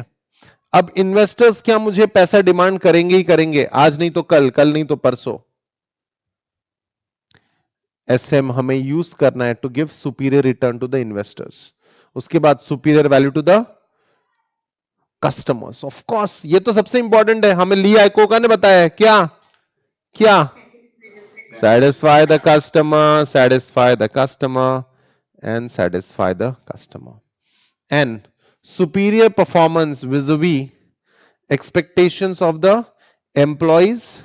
अब इन्वेस्टर्स क्या मुझे पैसा डिमांड करेंगे ही करेंगे, आज नहीं तो कल, कल नहीं तो परसों. एसएम हमें यूज करना है to give superior return to the investors. उसके बाद superior value to the customers. Of course ये तो सबसे इंपॉर्टेंट है. हमें ली आइकोका ने बताया है क्या? क्या? satisfy the customer and satisfy the customer. And superior performance vis-a-vis expectations of the employees,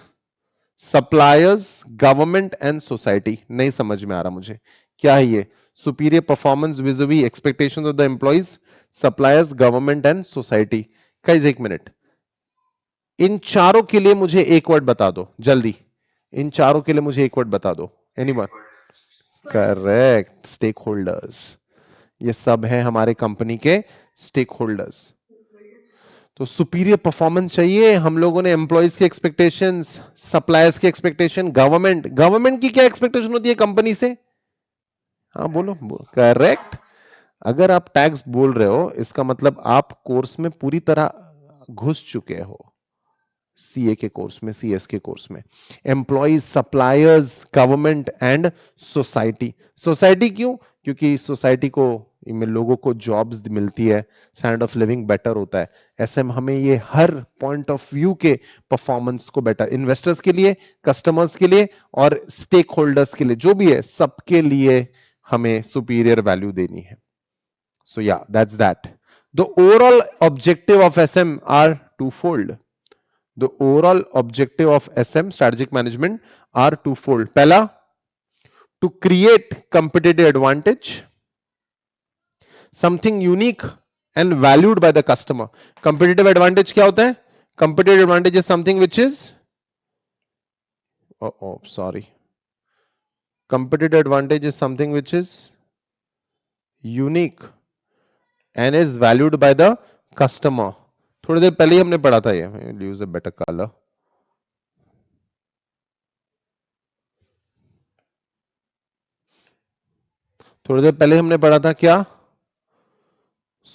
suppliers, government and society. नहीं समझ में आ रहा मुझे क्या है ये superior performance vis-a-vis expectations of the employees, suppliers, government and society. Guys एक minute, इन चारों के लिए मुझे एक वर्ड बता दो जल्दी, इन चारों के लिए मुझे एक वर्ड बता दो, एनीवन? Correct, stake holders. ये सब हैं हमारे कंपनी के स्टेक होल्डर्स। तो सुपीरियर परफॉर्मेंस चाहिए हम लोगों ने, एम्प्लॉयज की एक्सपेक्टेशंस, सप्लायर्स की एक्सपेक्टेशन, गवर्नमेंट की क्या एक्सपेक्टेशन होती है कंपनी से? हाँ बोलो, करेक्ट। अगर आप टैक्स बोल रहे हो इसका मतलब आप कोर्स में पूरी तरह घुस चुके हो, सीए के कोर्स में, सीएस के कोर्स में। Employees, suppliers, government and society. Society क्यों? क्योंकि सोसाइटी को में लोगों को जॉब्स मिलती है, स्टैंडर्ड ऑफ लिविंग बेटर होता है। ऐसे में हमें ये हर पॉइंट ऑफ व्यू के परफॉर्मेंस को बेटर, इन्वेस्टर्स के लिए, कस्टमर्स के लिए और स्टेक होल्डर्स के लिए, जो भी है सबके लिए हमें सुपीरियर वैल्यू देनी है। So yeah that's that. The overall objective of SM are twofold. The overall objective of SM, strategic management, are twofold. पहला, to create competitive advantage, something unique and valued by the customer. Competitive advantage क्या होता है? Competitive advantage is something which is, sorry. Competitive advantage is something which is unique and is valued by the customer. थोड़ी देर पहले ही हमने पढ़ा था ये, use a better colour. थोड़ी देर पहले हमने पढ़ा था क्या?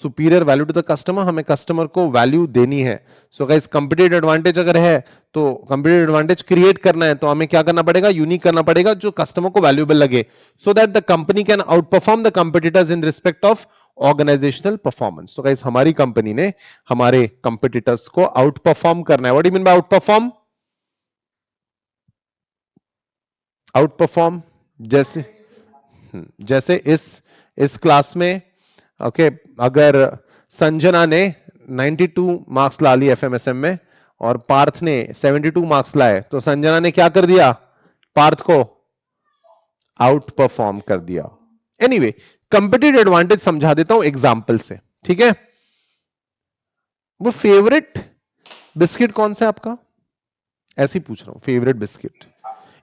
Superior value to the customer, हमें कस्टमर को वैल्यू देनी है। सो गाइस कंपटीटिव एडवांटेज अगर है तो कंपटीटिव एडवांटेज क्रिएट करना है तो हमें क्या करना पड़ेगा? यूनिक करना पड़ेगा जो कस्टमर को वैल्यूएबल लगे, so that the company can outperform the competitors in respect of organisational performance. तो गाइस हमारी कंपनी ने हमारे कंपटीटर्स को आउट परफॉर्म करना है। What do you mean by outperform? Outperform जैसे जैसे इस क्लास में ओके अगर संजना ने 92 मार्क्स ला लिए एफएमएसएम में और पार्थ ने 72 मार्क्स लाए, तो संजना ने क्या कर दिया? पार्थ को आउट परफॉर्म कर दिया। एनीवे, कंपटीटिव एडवांटेज समझा देता हूं एग्जांपल से, ठीक है? वो फेवरेट बिस्किट कौन सा है आपका? ऐसे ही पूछ रहा हूं, फेवरेट बिस्किट।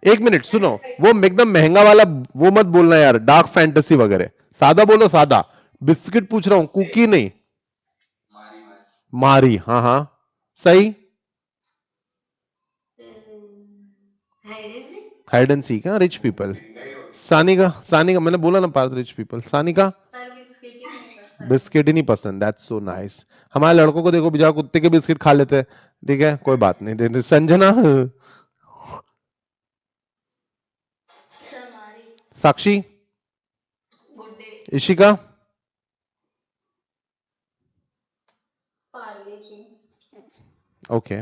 एक मिनट सुनो, वो एकदम महंगा वाला वो मत बोलना यार, डार्क फैंटेसी वगैरह, सादा बोलो, सादा बिस्किट पूछ रहा हूं, कुकी नहीं। मारी, हाँ हाँ सही। Hide and seek, rich people. Sanika, Sanika मैंने बोला ना Parth, rich people. Sanika biscuit ही नहीं पसंद, दैट्स सो नाइस। हमारे लड़कों को देखो बेचारा कुत्ते के बिस्किट खा लेते हैं, ठीक है कोई बात नहीं। Sanjana, Sakshi, Ishika, okay.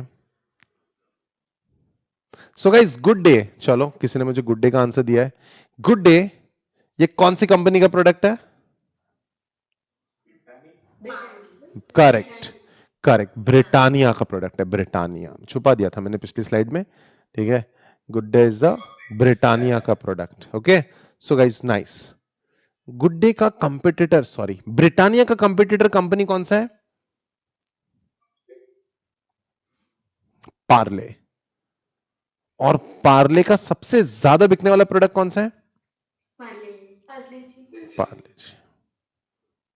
So guys Good Day, चलो किसी ने मुझे गुड डे का आंसर दिया है। गुड डे ये कौन सी कंपनी का प्रोडक्ट है? करेक्ट, करेक्ट, ब्रिटानिया का प्रोडक्ट है, ब्रिटानिया। छुपा दिया था मैंने पिछली स्लाइड में, ठीक है। Good Day is the Britannia का product, okay. So guys nice. Good Day का कंपटीटर, सॉरी ब्रिटानिया का कंपटीटर कंपनी कौन सा है? पार्ले। और पार्ले का सबसे ज्यादा बिकने वाला प्रोडक्ट कौन सा है? पार्ले जी,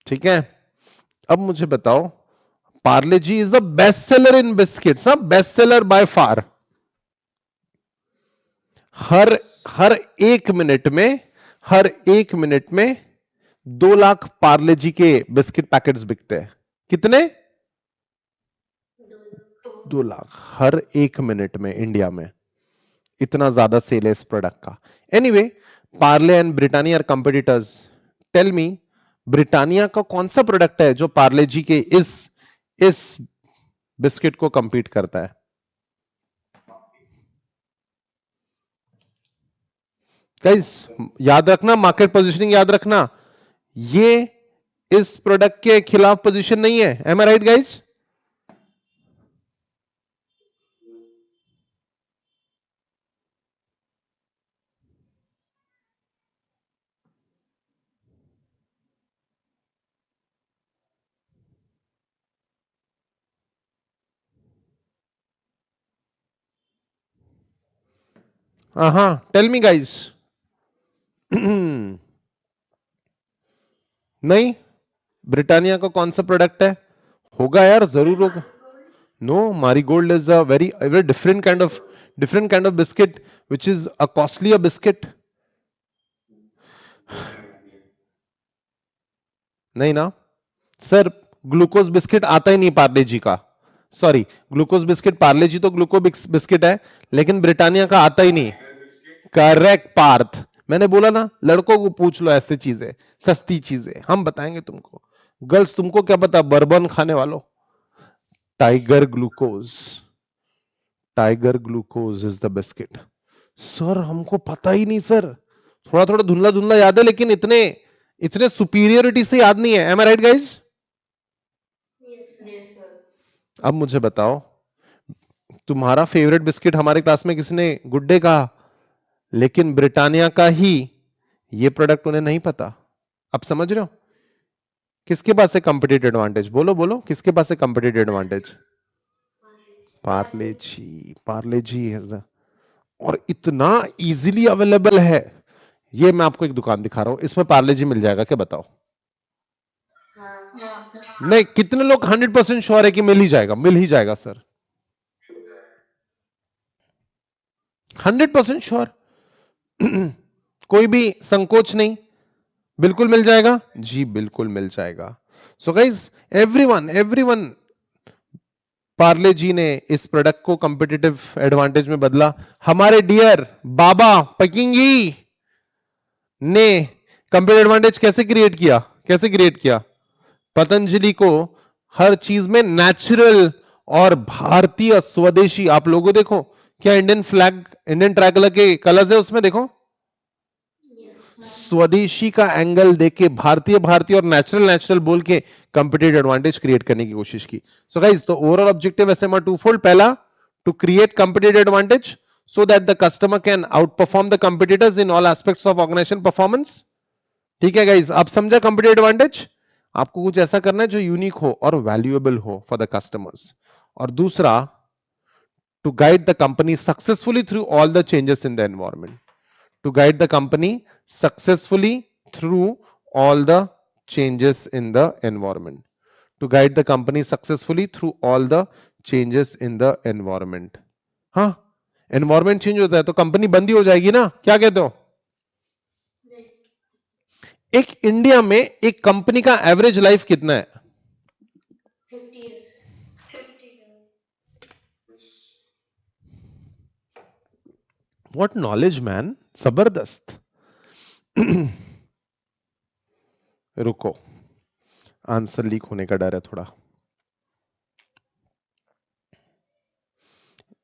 ठीक है। अब मुझे बताओ, Parle G is the best seller in biscuits, best seller by far. हर हर एक मिनट में, हर एक मिनट में 2 लाख पार्ले जी के बिस्किट पैकेट्स बिकते हैं। कितने? 2 लाख हर एक मिनट में इंडिया में। इतना ज्यादा सेल है इस प्रोडक्ट का। Anyway, Parle and Britannia are competitors. Tell me, Britannia का कौन सा प्रोडक्ट है जो पार्ले जी के इस बिस्किट को कंपीट करता है? गाइस याद रखना, मार्केट पोजीशनिंग याद रखना, ये इस प्रोडक्ट के खिलाफ पोजीशन नहीं है। Am I right guys? हाँ, टेल मी गाइज। नहीं, ब्रिटानिया का कौन सा प्रोडक्ट है? होगा यार, जरूर होगा। No, marigold is a very different kind of biscuit, which is a costlier biscuit. नहीं ना सर, ग्लूकोज बिस्किट आता ही नहीं पार्ले जी का। सॉरी, ग्लूकोज बिस्किट, पार्ले जी तो ग्लूकोज बिस्किट है, लेकिन ब्रिटानिया का आता ही नहीं। करेक्ट पार्थ, मैंने बोला ना, लड़कों को पूछ लो ऐसी चीजें, सस्ती चीजें हम बताएंगे तुमको। गर्ल्स तुमको क्या पता, बर्बन खाने वालों। Tiger glucose, tiger glucose is the biscuit. Sir हमको पता ही नहीं सर, थोड़ा थोड़ा धुंधला धुंधला याद है, लेकिन इतने इतने सुपीरियरिटी से याद नहीं है। Am I right guys? Yes, sir. अब मुझे बताओ, तुम्हारा फेवरेट बिस्किट हमारे क्लास में किसी ने गुड डे कहा, लेकिन ब्रिटानिया का ही ये प्रोडक्ट उन्हें नहीं पता। अब समझ रहे हो किसके पास है कंपटीटिव एडवांटेज? बोलो बोलो, किसके पास है कंपटीटिव एडवांटेज? पार्ले जी, पार्ले जी है। और इतना इजीली अवेलेबल है। ये मैं आपको एक दुकान दिखा रहा हूं, इसमें पार्ले जी मिल जाएगा क्या? बताओ। हाँ. नहीं, कितने लोग 100% श्योर है कि मिल ही जाएगा? मिल ही जाएगा सर, 100% श्योर। कोई भी संकोच नहीं, बिल्कुल मिल जाएगा जी, बिल्कुल मिल जाएगा। So guys, everyone everyone, Parle G ने इस प्रोडक्ट को कंपिटिटिव एडवांटेज में बदला। हमारे डियर बाबा पकिंगी ने कंपिटिटिव एडवांटेज कैसे क्रिएट किया? कैसे क्रिएट किया? पतंजलि को हर चीज में नेचुरल और भारतीय स्वदेशी, आप लोगों देखो क्या इंडियन फ्लैग, इंडियन ट्राइकलर के कलर्स है उसमें, देखो स्वदेशी का एंगल देके भारतीय भारतीय और नेचुरल नेचुरल बोल के कंपिटिटिव एडवांटेज क्रिएट करने की कोशिश की। सो गाइस, तो overall objective SMR twofold. पहला, to create competitive advantage so that the customer can outperform the competitors in all aspects of organization performance. ठीक है गाइस, आप समझा कंपिटिटिव एडवांटेज? आपको कुछ ऐसा करना है जो यूनिक हो और वैल्यूएबल हो फॉर द कस्टमर्स। और दूसरा, to guide the company successfully through all the changes in the environment. To guide the company successfully through all the changes in the environment. To guide the company successfully through all the changes in the environment. हाँ, environment change होता है तो company बंद ही हो जाएगी ना, क्या कहते हो? एक इंडिया में एक कंपनी का एवरेज लाइफ कितना है? 50 years. 50 What knowledge man, जबरदस्त। रुको, आंसर लीक होने का डर है थोड़ा।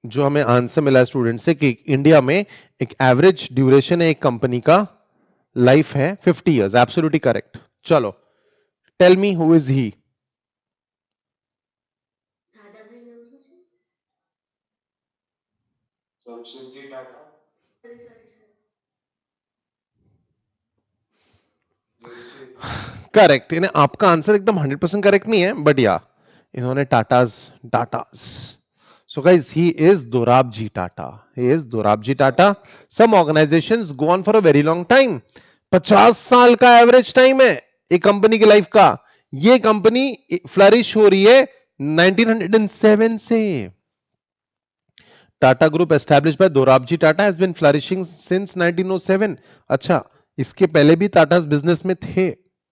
जो हमें आंसर मिला स्टूडेंट से कि इंडिया में एक एवरेज ड्यूरेशन है एक कंपनी का लाइफ है 50 इयर्स, एब्सोल्युटली करेक्ट। चलो, tell me who is he? Correct. इन्हें आपका आंसर एकदम 100% करेक्ट नहीं है, बट या इन्होंने Tatas Tatas so guys, he is Dorabji Tata, he is Dorabji Tata. Some organisations go on for a very long time, 50 साल का एवरेज टाइम है एक कंपनी की लाइफ का। ये कंपनी फ्लरिश हो रही है 1907 से। Tata group established by Dorabji Tata has been flourishing since 1907। अच्छा, इसके पहले भी टाटास बिजनेस में थे,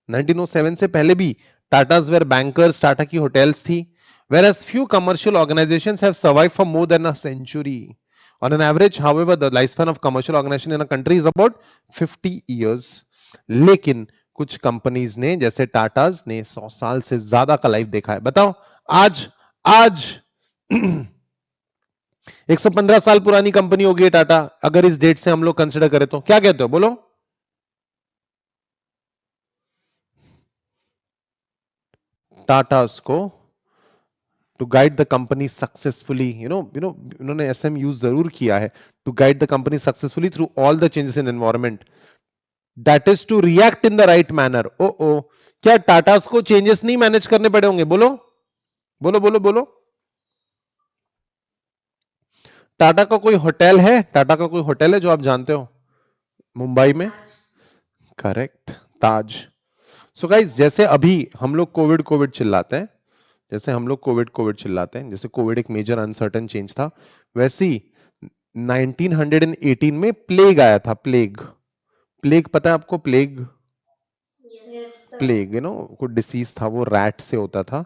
1907 से पहले भी टाटास वेर बैंकर्स, टाटा की होटल्स थी। Whereas few commercial organizations have survived for more than a century. On an average, however, the lifespan of commercial organization in a country is about 50 years. लेकिन कुछ कंपनीज ने, जैसे टाटास ने 100 साल से ज्यादा का लाइफ देखा है। बताओ, आज आज 115 साल पुरानी कंपनी होगी टाटा, अगर इस डेट से हम लोग कंसिडर करें तो। क्या कहते हो, बोलो? टाटास को to guide the company successfully, उन्होंने एसएम यूज जरूर किया है, to guide the company successfully through all the changes in environment, that is to react in the right manner. Oh क्या टाटास को चेंजेस नहीं मैनेज करने पड़े होंगे? बोलो बोलो बोलो बोलो। टाटा का कोई होटल है, टाटा का कोई होटल है जो आप जानते हो मुंबई में? करेक्ट, ताज। सो गाइस, जैसे अभी हम लोग कोविड कोविड चिल्लाते हैं, जैसे हम लोग कोविड कोविड चिल्लाते हैं, जैसे कोविड एक मेजर अनसर्टन चेंज था, वैसे ही 1918 में प्लेग आया था। प्लेग, प्लेग पता है आपको? प्लेग, प्लेग कोई डिसीज था, वो रैट से होता था,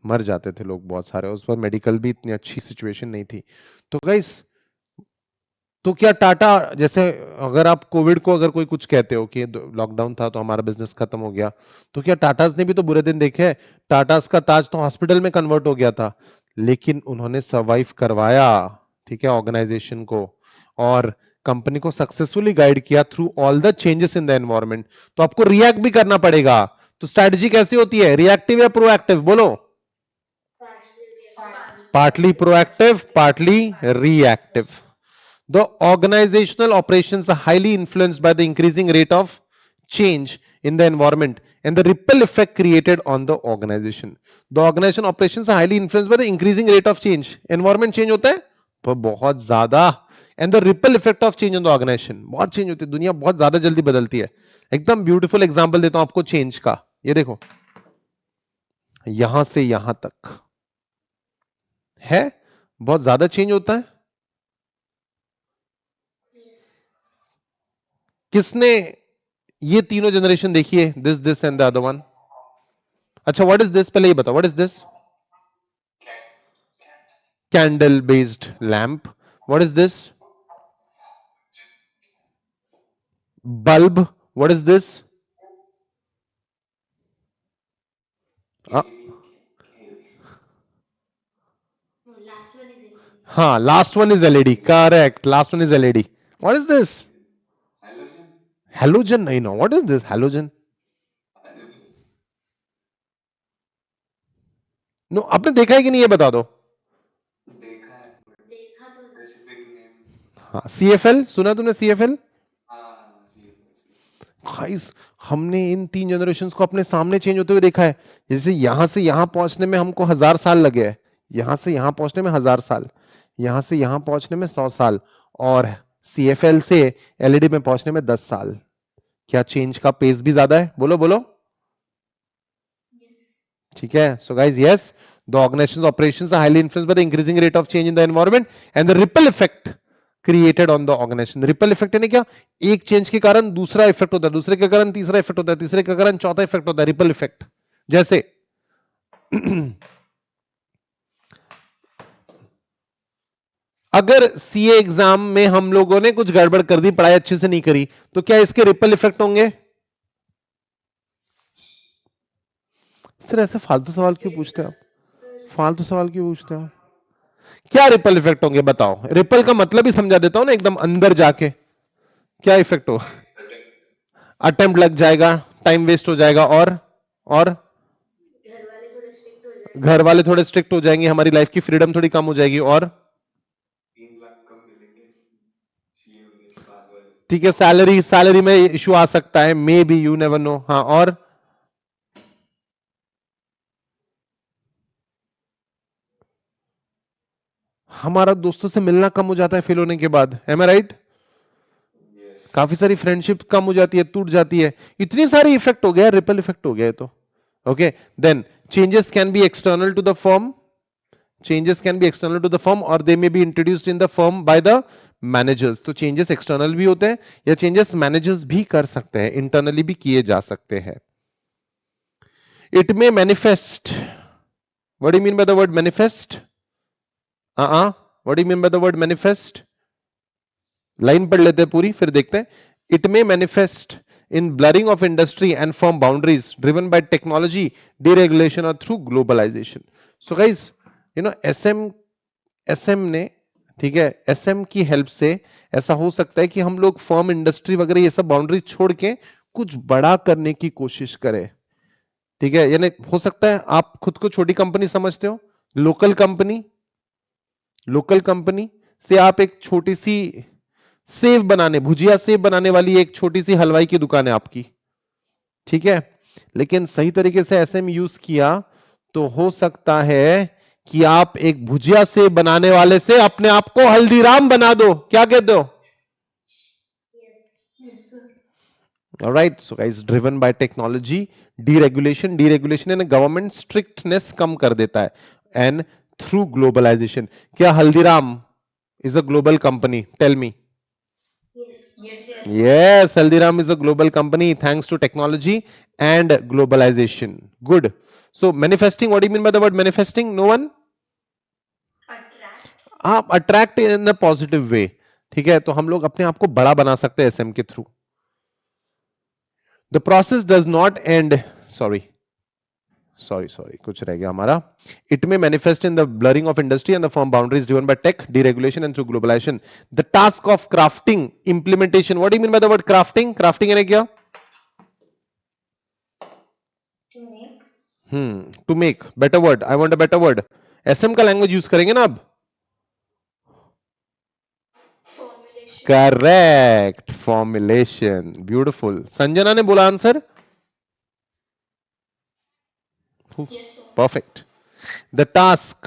मर जाते थे लोग बहुत सारे, उस पर मेडिकल भी इतनी अच्छी सिचुएशन नहीं थी। तो गाइस, तो क्या टाटा, जैसे अगर आप कोविड को अगर कोई कुछ कहते हो कि लॉकडाउन था तो हमारा बिजनेस खत्म हो गया, तो क्या टाटास ने भी तो बुरे दिन देखे हैं? टाटास का ताज तो हॉस्पिटल में कन्वर्ट हो गया था, लेकिन उन्होंने सर्वाइव करवाया, ठीक है, ऑर्गेनाइजेशन को, और कंपनी को सक्सेसफुली गाइड किया through all the changes in the environment. तो आपको रिएक्ट भी करना पड़ेगा। तो स्ट्रेटजी कैसी होती है, रिएक्टिव या प्रोएक्टिव? बोलो। Partly proactive, partly reactive. The organizational operations are highly influenced by the increasing rate of change in the environment and the ripple effect created on the organization. The organization operations are highly influenced by the increasing rate of change. Environment change होता है पर बहुत ज्यादा, and the ripple effect of change on the organization, बहुत change होती है, दुनिया बहुत ज्यादा जल्दी बदलती है। एकदम ब्यूटीफुल एग्जांपल देता हूं आपको चेंज का, ये देखो, यहां से यहां तक है, बहुत ज्यादा चेंज होता है। किसने ये तीनों जनरेशन देखी है? This and the other one. अच्छा, व्हाट इज दिस? पहले ये बताओ, what is this? Candle based lamp. What is this? Bulb. What is this? हाँ, last one is LED, correct, last one is LED. What is this? Halogen नहीं, no, what is this? Halogen no, आपने देखा है कि नहीं, ये बता दो। हाँ, सीएफएल सुना तुमने? सीएफएल, गाइस, हमने इन तीन जनरेशन को अपने सामने चेंज होते हुए देखा है। जैसे यहां से यहां पहुंचने में हमको 1000 साल लगे हैं, यहां से यहां पहुंचने में 1000 साल, यहां से यहां पहुंचने में 100 साल, और सीएफएल से एलईडी में पहुंचने में 10 साल। क्या चेंज का पेस भी ज्यादा है? बोलो बोलो। ठीक है, so guys, yes, the organisation operations are highly influenced by the increasing rate of change in the environment and the ripple effect created on the organisation. Ripple effect यानी क्या? एक चेंज के कारण दूसरा इफेक्ट होता है, दूसरे के कारण तीसरा इफेक्ट होता है, तीसरे के कारण चौथा इफेक्ट होता है, रिपल इफेक्ट। जैसे अगर सीए एग्जाम में हम लोगों ने कुछ गड़बड़ कर दी, पढ़ाई अच्छे से नहीं करी, तो क्या इसके रिपल इफेक्ट होंगे? सर ऐसे फालतू सवाल क्यों पूछते हो आप? फालतू सवाल क्यों पूछते हो? क्या रिपल इफेक्ट होंगे बताओ? रिपल का मतलब ही समझा देता हूं ना एकदम अंदर जाके। क्या इफेक्ट हो? अटेम्प्ट लग जाएगा, टाइम वेस्ट हो जाएगा, और घर वाले थोड़े स्ट्रिक्ट हो जाएंगे, हमारी लाइफ की फ्रीडम थोड़ी कम हो जाएगी, और ठीक है, सैलरी, सैलरी में इशू आ सकता है, may be, you never know. हाँ, और हमारा दोस्तों से मिलना कम हो जाता है फेल होने के बाद, एम आई राइट? काफी सारी फ्रेंडशिप कम हो जाती है, टूट जाती है, इतनी सारी इफेक्ट हो गया, रिपल इफेक्ट हो गया है। तो okay, then changes can be external to the firm, changes can be external to the firm or they may be introduced in the firm by the managers। तो changes external भी होते हैं या changes managers भी कर सकते हैं, internally भी किए जा सकते हैं। It may manifest, what do you mean by the word manifest? What do you mean by the word manifest? Line पढ़ लेते हैं पूरी, फिर देखते हैं। It may manifest in blurring of industry and firm boundaries driven by technology, deregulation or through globalization। So guys, SM ने, ठीक है, एसएम की हेल्प से ऐसा हो सकता है कि हम लोग फर्म, इंडस्ट्री वगैरह ये सब बाउंड्री छोड़ के कुछ बड़ा करने की कोशिश करें। ठीक है, यानी हो सकता है आप खुद को छोटी कंपनी समझते हो, लोकल कंपनी, लोकल कंपनी से आप एक छोटी सी सेव बनाने, भुजिया सेव बनाने वाली एक छोटी सी हलवाई की दुकान है आपकी, ठीक है, लेकिन सही तरीके से एसएम यूज किया तो हो सकता है कि आप एक भुजिया सेव बनाने वाले से अपने आप को हल्दीराम बना दो। क्या कहते हो? Yes, sir. All right, so guys, driven by technology, deregulation यानी गवर्नमेंट स्ट्रिक्टनेस कम कर देता है, एंड थ्रू ग्लोबलाइजेशन। क्या Haldiram is a global company? Tell me. Yes. Yes. Yes, Haldiram is a global company thanks to technology and globalization. Good. So manifesting, what do you mean by the word manifesting? No one? Attract. आप attract in a positive way, ठीक है, तो हम लोग अपने आप को बड़ा बना सकते हैं एसएम के थ्रू। The process does not end, sorry sorry कुछ रह गया हमारा। It may manifest in the blurring of industry and the form boundaries driven by tech, deregulation and through globalisation. The task of crafting implementation, what do you mean by the word crafting? Crafting यानी क्या? To make. To make, better word, I want a better word. SM का language use करेंगे ना अब। Formulation. Correct, formulation, beautiful. Sanjana ने बोला answer, Yes, sir. perfect. The task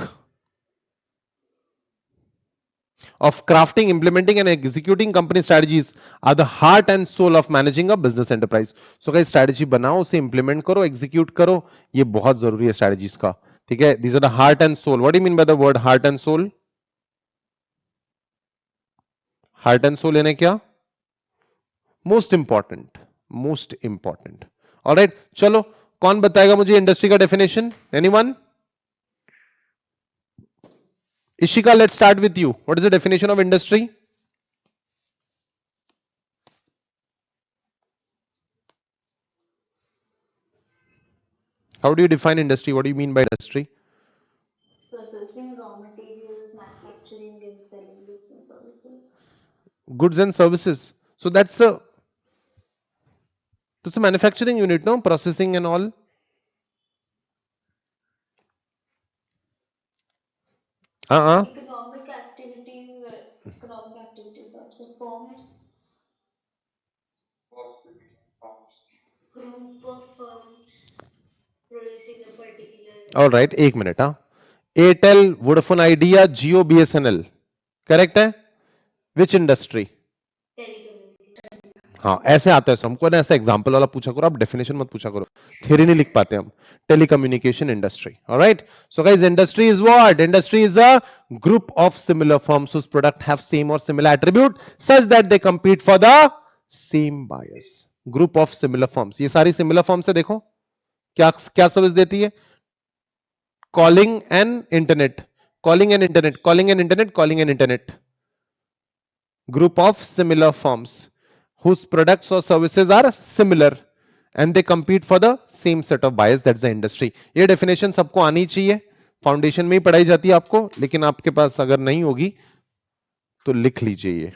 of crafting, implementing and executing company strategies are the heart and soul of managing a business enterprise. So guys, strategy बनाओ, उसे implement करो, execute करो, ये बहुत जरूरी है strategies का, ठीक है। These are the heart and soul. What do you mean by the word heart and soul? Heart and soul यानी क्या? Most important, most important. Alright, चलो कौन बताएगा मुझे इंडस्ट्री का definition? Anyone? Ishika, let's start with you. What is the definition of industry? How do you define industry? What do you mean by industry? Processing raw materials, manufacturing and selling goods and services. Goods and services, so that's a manufacturing unit, no? Processing and all. Economic activities where economic activities are performed. Group of firms producing a particular. All right, एक minute. हाँ, Airtel, Vodafone idea, जियो, BSNL, correct है। विच industry? Telecommunication. हाँ, ऐसे आता है हमको ना, ऐसा एग्जांपल वाला पूछा करो, आप डेफिनेशन मत पूछा करो, थ्योरी नहीं लिख पाते हम। Telecommunication industry, alright. So guys, industry is what? Industry is a group of similar firms whose product have same or similar attribute such that they compete for the same buyers. Group of similar firms, ये सारी similar firms है, देखो क्या क्या service देती है? Calling and internet, calling and internet, calling and internet, calling and internet. Group of similar firms whose products or services are similar and they compete for the same set of buyers, that's the industry. ये definition सबको आनी चाहिए, foundation में ही पढ़ाई जाती है आपको, लेकिन आपके पास अगर नहीं होगी तो लिख लीजिए ये।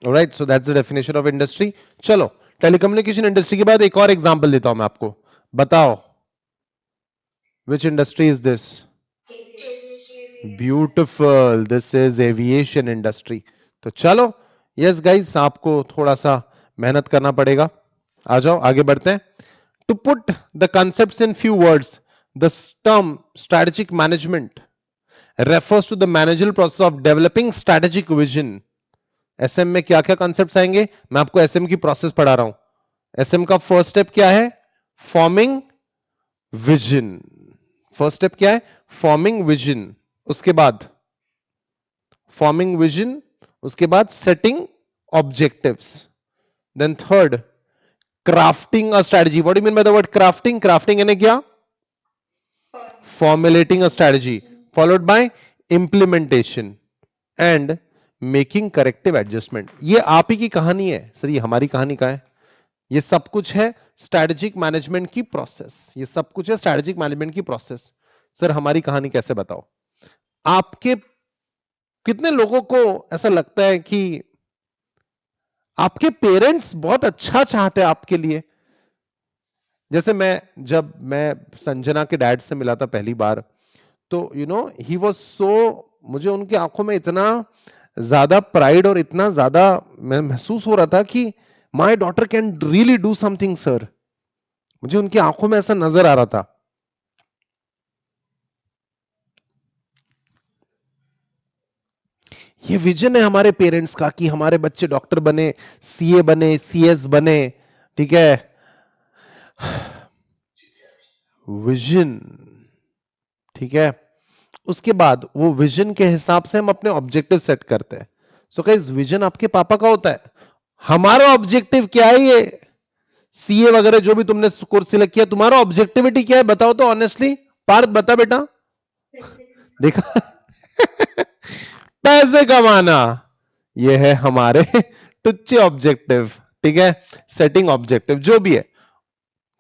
Alright, so that's the definition of industry. चलो, टेलीकम्युनिकेशन इंडस्ट्री के बाद एक और एग्जांपल देता हूं मैं आपको, बताओ which industry is this? Aviation. Beautiful, this is aviation industry. तो चलो, यस गाइस, आपको थोड़ा सा मेहनत करना पड़ेगा। आ जाओ, आगे बढ़ते हैं। To put the concepts in few words, the term strategic management refers to the managerial process of developing strategic vision. SM में क्या क्या कॉन्सेप्ट्स आएंगे? मैं आपको एसएम की प्रोसेस पढ़ा रहा हूं। एसएम का फर्स्ट स्टेप क्या है? Forming vision. फर्स्ट स्टेप क्या है? Forming vision. उसके बाद फॉर्मिंग विजन, उसके बाद setting objectives, then third crafting a strategy. What do you mean by the word crafting? Crafting यानी क्या? Formulating a strategy followed by implementation and making corrective adjustment. ये आप ही की कहानी है सर, ये हमारी कहानी का है. ये सब कुछ है स्ट्रेटेजिक मैनेजमेंट की प्रोसेस. ये सब कुछ है स्ट्रेटेजिक मैनेजमेंट की प्रोसेस. सर हमारी कहानी कैसे बताओ? आपके कितने लोगों को ऐसा लगता है कि आपके पेरेंट्स बहुत अच्छा चाहते हैं आपके लिए? जैसे जब मैं संजना के डैड से मिला था पहली बार, तो ही वॉज सो, मुझे उनकी आंखों में इतना ज्यादा प्राइड और इतना ज्यादा मैं महसूस हो रहा था कि my daughter can really do something sir. मुझे उनकी आंखों में ऐसा नजर आ रहा था. ये विजन है हमारे पेरेंट्स का कि हमारे बच्चे डॉक्टर बने, सीए बने, सीएस बने. ठीक है, विजन. ठीक है, उसके बाद वो विजन के हिसाब से हम अपने ऑब्जेक्टिव सेट करते हैं. सो गाइस, विजन आपके पापा का होता है. हमारा ऑब्जेक्टिव क्या है? ये सीए वगैरह जो भी तुमने कोर्स सिलेक्ट किया, तुम्हारा ऑब्जेक्टिविटी क्या है बताओ तो ऑनेस्टली. पार्थ बता बेटा. देखा पैसे कमाना, ये है हमारे टुच्चे ऑब्जेक्टिव. ठीक है, सेटिंग ऑब्जेक्टिव जो भी है.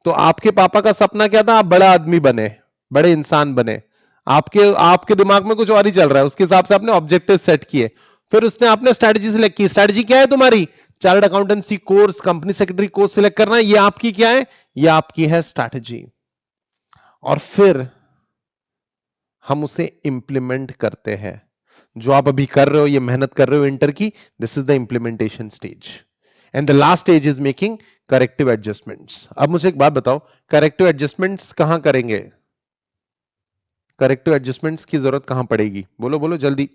तो आपके पापा का सपना क्या था? आप बड़ा आदमी बने, बड़े इंसान बने. आपके आपके दिमाग में कुछ और ही चल रहा है, उसके हिसाब से आपने ऑब्जेक्टिव सेट किए. फिर उसने आपने स्ट्रेटजी सिलेक्ट की. स्ट्रेटजी क्या है तुम्हारी? Chartered accountancy course, company secretary course select करना है. ये आपकी क्या है? ये आपकी है स्ट्रैटेजी. और फिर हम उसे इंप्लीमेंट करते हैं. जो आप अभी कर रहे हो, ये मेहनत कर रहे हो इंटर की, this is the implementation stage. And the last stage is making corrective adjustments. अब मुझे एक बात बताओ, करेक्टिव एडजस्टमेंट्स कहां करेंगे? करेक्टिव एडजस्टमेंट्स की जरूरत कहां पड़ेगी? बोलो बोलो जल्दी.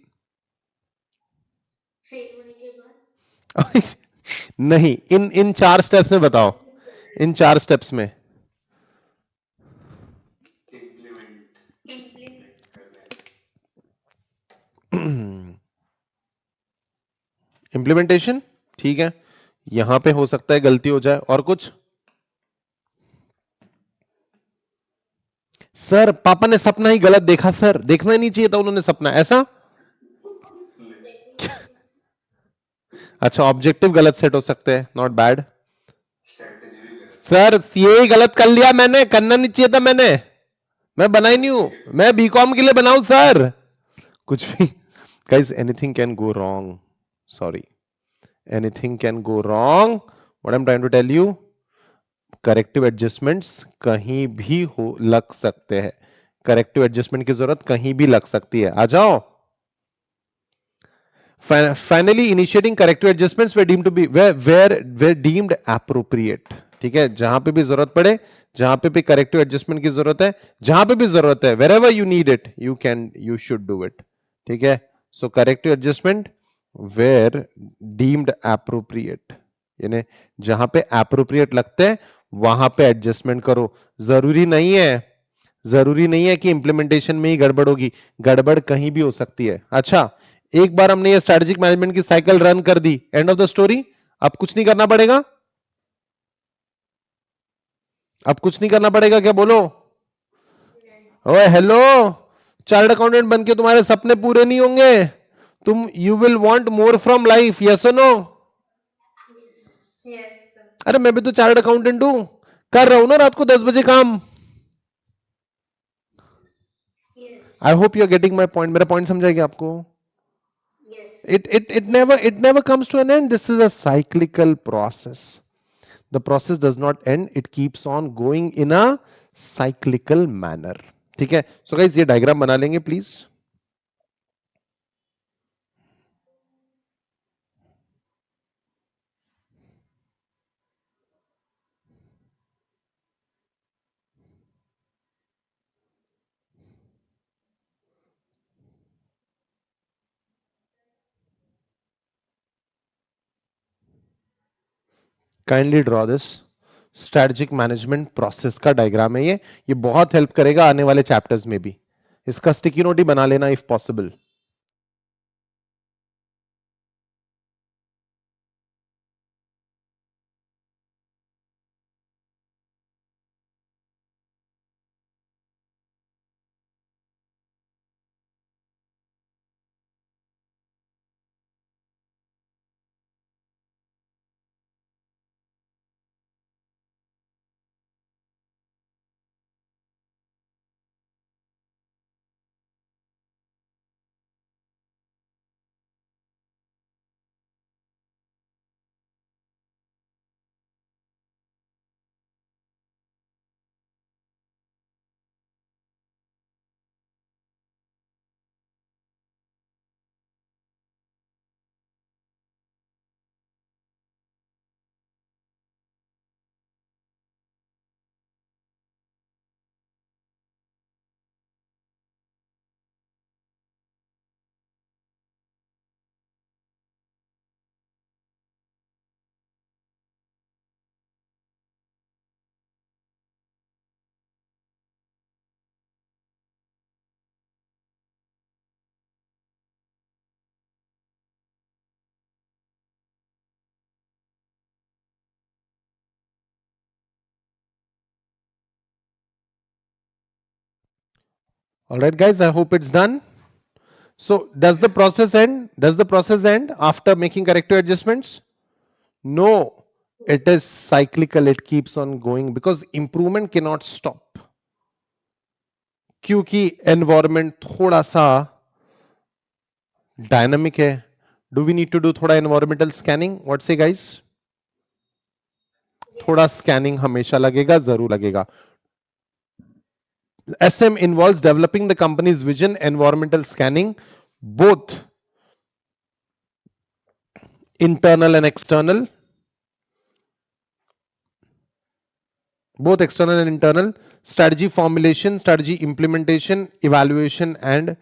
फेल होने के बाद नहीं, इन इन 4 स्टेप्स में बताओ. इन 4 स्टेप्स में इंप्लीमेंटेशन. ठीक है, यहां पे हो सकता है गलती हो जाए. और कुछ? सर पापा ने सपना ही गलत देखा सर, देखना ही नहीं चाहिए था उन्होंने सपना, ऐसा? अच्छा, ऑब्जेक्टिव गलत सेट हो सकते हैं, नॉट बैड. सर ये ही गलत कर लिया मैंने, करना नहीं चाहिए था मैंने. मैं बना ही नहीं हूं, मैं बीकॉम के लिए बनाऊं सर. कुछ भी. Guys, anything can go wrong. Sorry, anything can go wrong. What I am trying to tell you, corrective adjustments कहीं भी हो लग सकते हैं. करेक्टिव एडजस्टमेंट की जरूरत कहीं भी लग सकती है. आ जाओ. Finally, initiating corrective adjustments were deemed to be were deemed appropriate. ठीक है, जहां पे भी जरूरत पड़े, जहां पे भी करेक्टिव एडजस्टमेंट की जरूरत है, जहां पे भी जरूरत है, wherever you need it, you should do it. ठीक है, so corrective adjustment were deemed appropriate. यानी जहां पे appropriate लगते हैं वहां पे एडजस्टमेंट करो. जरूरी नहीं है, जरूरी नहीं है कि इंप्लीमेंटेशन में ही गड़बड़ होगी. गड़बड़ कहीं भी हो सकती है. अच्छा, एक बार हमने ये स्ट्रेटेजिक मैनेजमेंट की साइकिल रन कर दी, एंड ऑफ द स्टोरी. अब कुछ नहीं करना पड़ेगा. अब कुछ नहीं करना पड़ेगा क्या? बोलो. ओए हेलो, चार्टर्ड अकाउंटेंट बन के तुम्हारे सपने पूरे नहीं होंगे. तुम you will want more from life, yes और नो? यस सर अरे मैं भी तो चार्टर्ड अकाउंटेंट हूं, कर रहा हूं ना रात को 10 बजे काम. Yes I hope you are getting my point. मेरा पॉइंट समझाएगी आपको? Yes It never comes to an end. This is a cyclical process. The process does not end, it keeps on going in a cyclical manner. ठीक है, so guys ये diagram बना लेंगे please. Kindly draw this. Strategic management process का diagram है ये बहुत help करेगा आने वाले चैप्टर्स में भी. इसका स्टिकी नोट ही बना लेना if possible. All right, guys, I hope it's done. So, does the process end? Does the process end after making corrective adjustments? No, it is cyclical. It keeps on going because improvement cannot stop. क्योंकि environment थोड़ा सा dynamic है. Do we need to do थोड़ा environmental scanning? What say guys? थोड़ा scanning हमेशा लगेगा, जरूर लगेगा. SM involves developing the company's vision, environmental scanning, both internal and external, both external and internal, strategy formulation, strategy implementation, evaluation and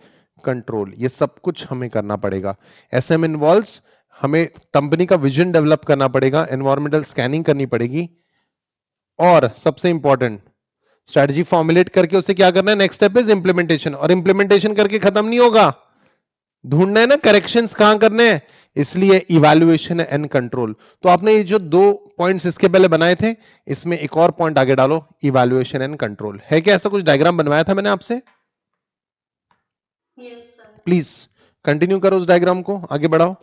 control. ये सब कुछ हमें करना पड़ेगा. SM इन्वॉल्व्स हमें कंपनी का विजन डेवलप करना पड़ेगा, एनवायरमेंटल स्कैनिंग करनी पड़ेगी और सबसे इंपॉर्टेंट स्ट्रेटजी फॉर्मुलेट करके उसे क्या करना है. Next step is implementation. और इंप्लीमेंटेशन करके खत्म नहीं होगा, ढूंढना है ना करेक्शंस कहां करने हैं. इसलिए इवैल्यूएशन एंड कंट्रोल. तो आपने ये जो दो पॉइंट्स इसके पहले बनाए थे, इसमें एक और पॉइंट आगे डालो, इवैल्यूएशन एंड कंट्रोल. है क्या ऐसा कुछ डायग्राम बनवाया था मैंने आपसे? Yes sir. प्लीज कंटिन्यू करो, उस डायग्राम को आगे बढ़ाओ.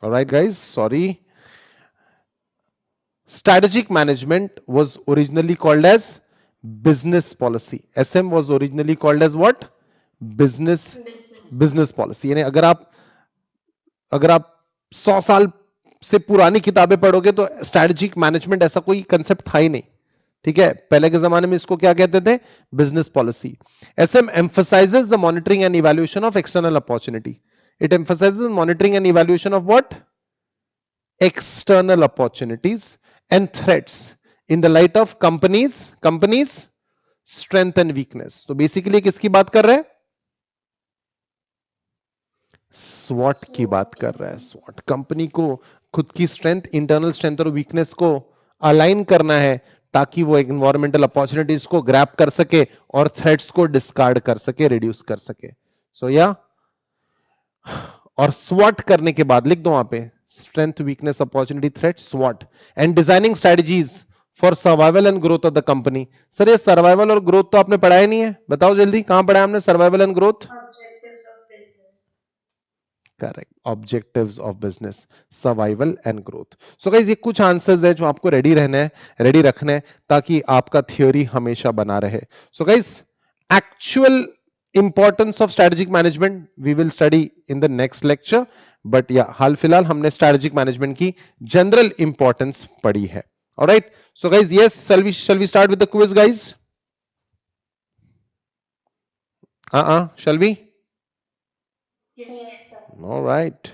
All right, guys, sorry. Strategic management was originally called as business policy. SM was originally called as what? Business business. policy. यानी अगर आप 100 साल से पुरानी किताबें पढ़ोगे तो स्ट्रेटेजिक मैनेजमेंट ऐसा कोई कंसेप्ट था ही नहीं. ठीक है, पहले के जमाने में इसको क्या कहते थे? Business policy. SM emphasizes the monitoring and evaluation of external opportunity. It emphasizes monitoring and evaluation of what? External opportunities and threats in the light of companies strength and weakness. तो बेसिकली किसकी बात कर रहे हैं? स्वॉट की बात कर रहा है. स्वॉट कंपनी को खुद की स्ट्रेंथ, इंटरनल स्ट्रेंथ और वीकनेस को अलाइन करना है ताकि वो एनवायरमेंटल अपॉर्चुनिटीज को ग्रैब कर सके और थ्रेट्स को डिस्कार्ड कर सके, रिड्यूस कर सके. सो या और स्वॉट करने के बाद लिख दो वहां पे, स्ट्रेंथ, वीकनेस, अपॉर्चुनिटी, थ्रेट, स्वॉट. And designing strategies for survival and growth of the company. Sir ये सर्वाइवल और ग्रोथ तो आपने पढ़ा ही नहीं है, बताओ जल्दी कहां पढ़ा है हमने survival and growth? Objectives of business. Correct, objectives of business, survival and growth. So guys ये कुछ आंसर्स है जो आपको रेडी रहना है, रेडी रखना है ताकि आपका थ्योरी हमेशा बना रहे. So guys actual importance of strategic management we will study in the next lecture, but yeah हाल फिलहाल हमने स्ट्रेटेजिक मैनेजमेंट की जनरल इंपॉर्टेंस पढ़ी है. Alright, so guys, yes, shall we start with the quiz, guys? Shall we? Yes, sir. All right.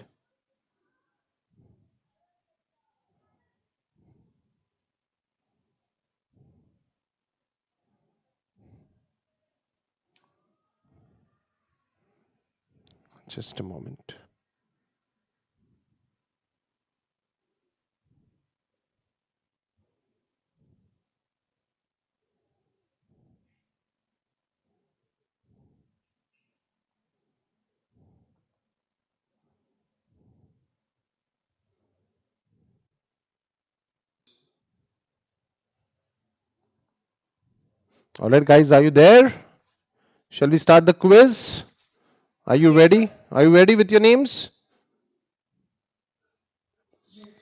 Just a moment. All right, guys, are you there? Shall we start the quiz? Are you Yes, ready? sir. Are you ready with your names? Yes.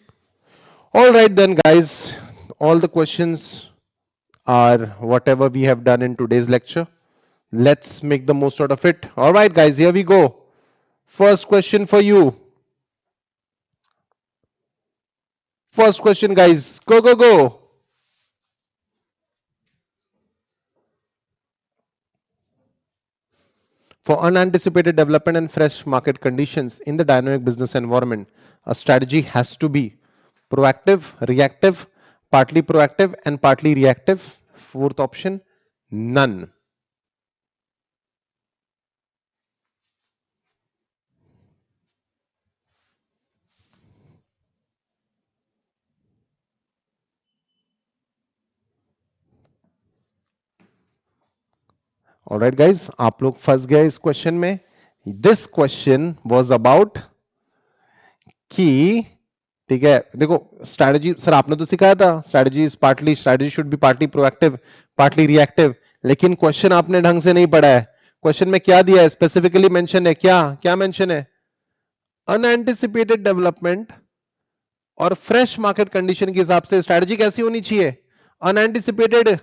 All right, then, guys, all the questions are whatever we have done in today's lecture. Let's make the most out of it. All right, guys, here we go. First question for you. First question, guys. Go, go, go. For unanticipated development and fresh market conditions in the dynamic business environment, a strategy has to be proactive, reactive, partly proactive, and partly reactive. Fourth option, none. All right, guys, आप लोग फंस गए इस question में. This question was about कि, ठीक है, देखो, स्ट्रैटेजी सर आपने तो सिखाया था, strategy should be partly proactive, partly reactive, लेकिन क्वेश्चन आपने ढंग से नहीं पढ़ा है. क्वेश्चन में क्या दिया है, स्पेसिफिकली मेंशन है, क्या क्या मेंशन है? अनएंटिसिपेटेड डेवलपमेंट और फ्रेश मार्केट कंडीशन के हिसाब से स्ट्रैटेजी कैसी होनी चाहिए? अनएंटिसिपेटेड.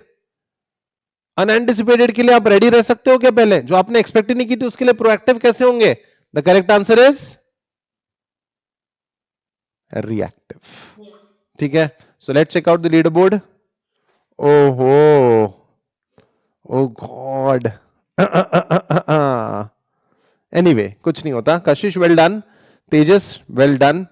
अनएंटिसिपेटेड के लिए आप रेडी रह सकते हो क्या? पहले जो आपने एक्सपेक्ट नहीं की थी उसके लिए प्रोएक्टिव कैसे होंगे? The correct answer is reactive. Yeah. ठीक है, so let's check out the leaderboard. ओहो, ओ गॉड. एनीवे, कुछ नहीं होता. Kashish, well done. Tejas, well done.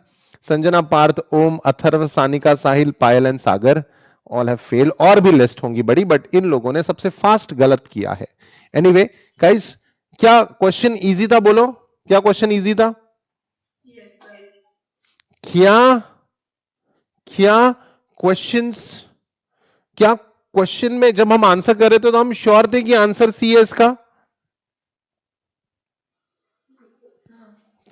Sanjana, Parth, Om, Atharva, Sanika, Sahil, Payal and Sagar all have fail. और भी लिस्ट होंगी बड़ी, बट इन लोगों ने सबसे फास्ट गलत किया है. एनीवे गाइस, क्या क्वेश्चन इजी था? बोलो, क्या क्वेश्चन इजी था? Yes, sir. क्या क्या क्वेश्चंस, क्या क्वेश्चन में जब हम आंसर कर रहे थे तो हम श्योर थे कि आंसर सी है इसका?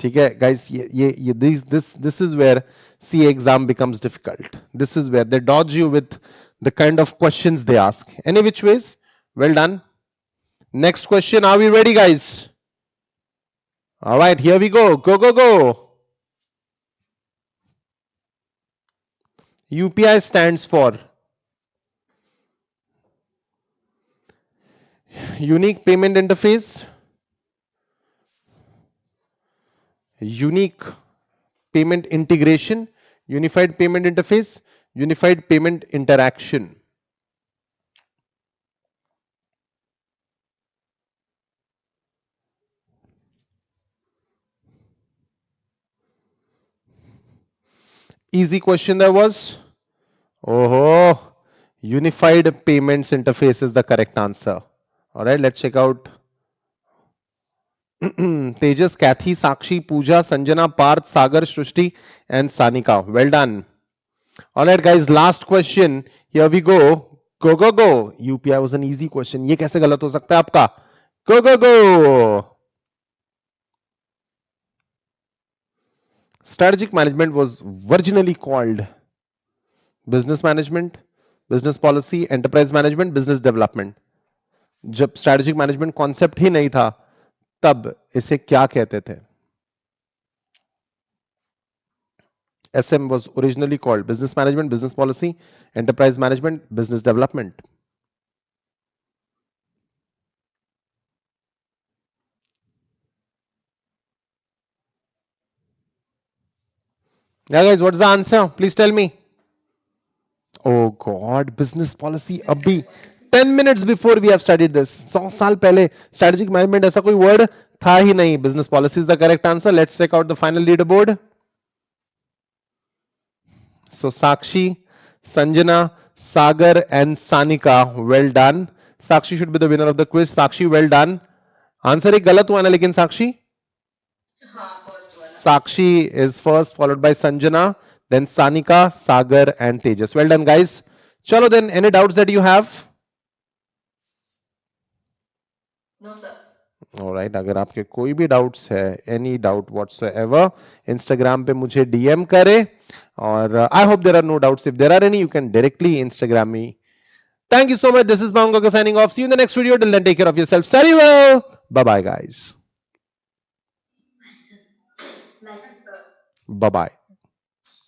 ठीक है गाइस, ये this is where C exam becomes difficult. This is where they dodge you with the kind of questions they ask. Any which ways, well done. Next question, are we ready guys? Alright, here we go. Go go go. UPI stands for unique payment interface, unique payment integration, unified payment interface, unified payment interaction. Easy question there was. Oh, unified payments interface is the correct answer. All right, let's check out. Tejas, Kathy, Sakshi, Pooja, Sanjana, Parth, Sagar, Srushti, and Sanika. Well done. All right, guys, last question. Here we go. Go, go, go. UPI was an easy question. ये कैसे गलत हो सकता है आपका? Go, go, go. Strategic management was originally called business management, business policy, enterprise management, business development. जब strategic management concept ही नहीं था तब इसे क्या कहते थे? SM was originally called business management, business policy, enterprise management, business development. Yeah, guys, what's the answer? Please tell me. Oh God, business policy. अभी Business policy. 10 minutes before we have studied this. 100 साल पहले strategic management ऐसा कोई word था ही नहीं. Business policy is the correct answer. Let's check out the final leaderboard. So Sakshi, Sanjana, Sagar, and Sanika, well done. Sakshi should be the winner of the quiz. Sakshi, well done. Answer एक गलत हुआ ना लेकिन साक्षी. हाँ first वाला. Sakshi is first, followed by Sanjana, then Sanika, Sagar, and Tejas. Well done, guys. Chalo then, any doubts that you have? No sir. Alright, अगर आपके कोई भी डाउट्स है, एनी डाउट व्हाटसोएवर, इंस्टाग्राम पे मुझे डीएम करे. और I hope there are no doubts. If there are any, you can directly Instagram me. Thank you so much. This is Bangkok signing off. See you in the next video. Till then, take care of yourself. Study well. Bye bye, guys. Bye sir. Bye sir. Bye bye.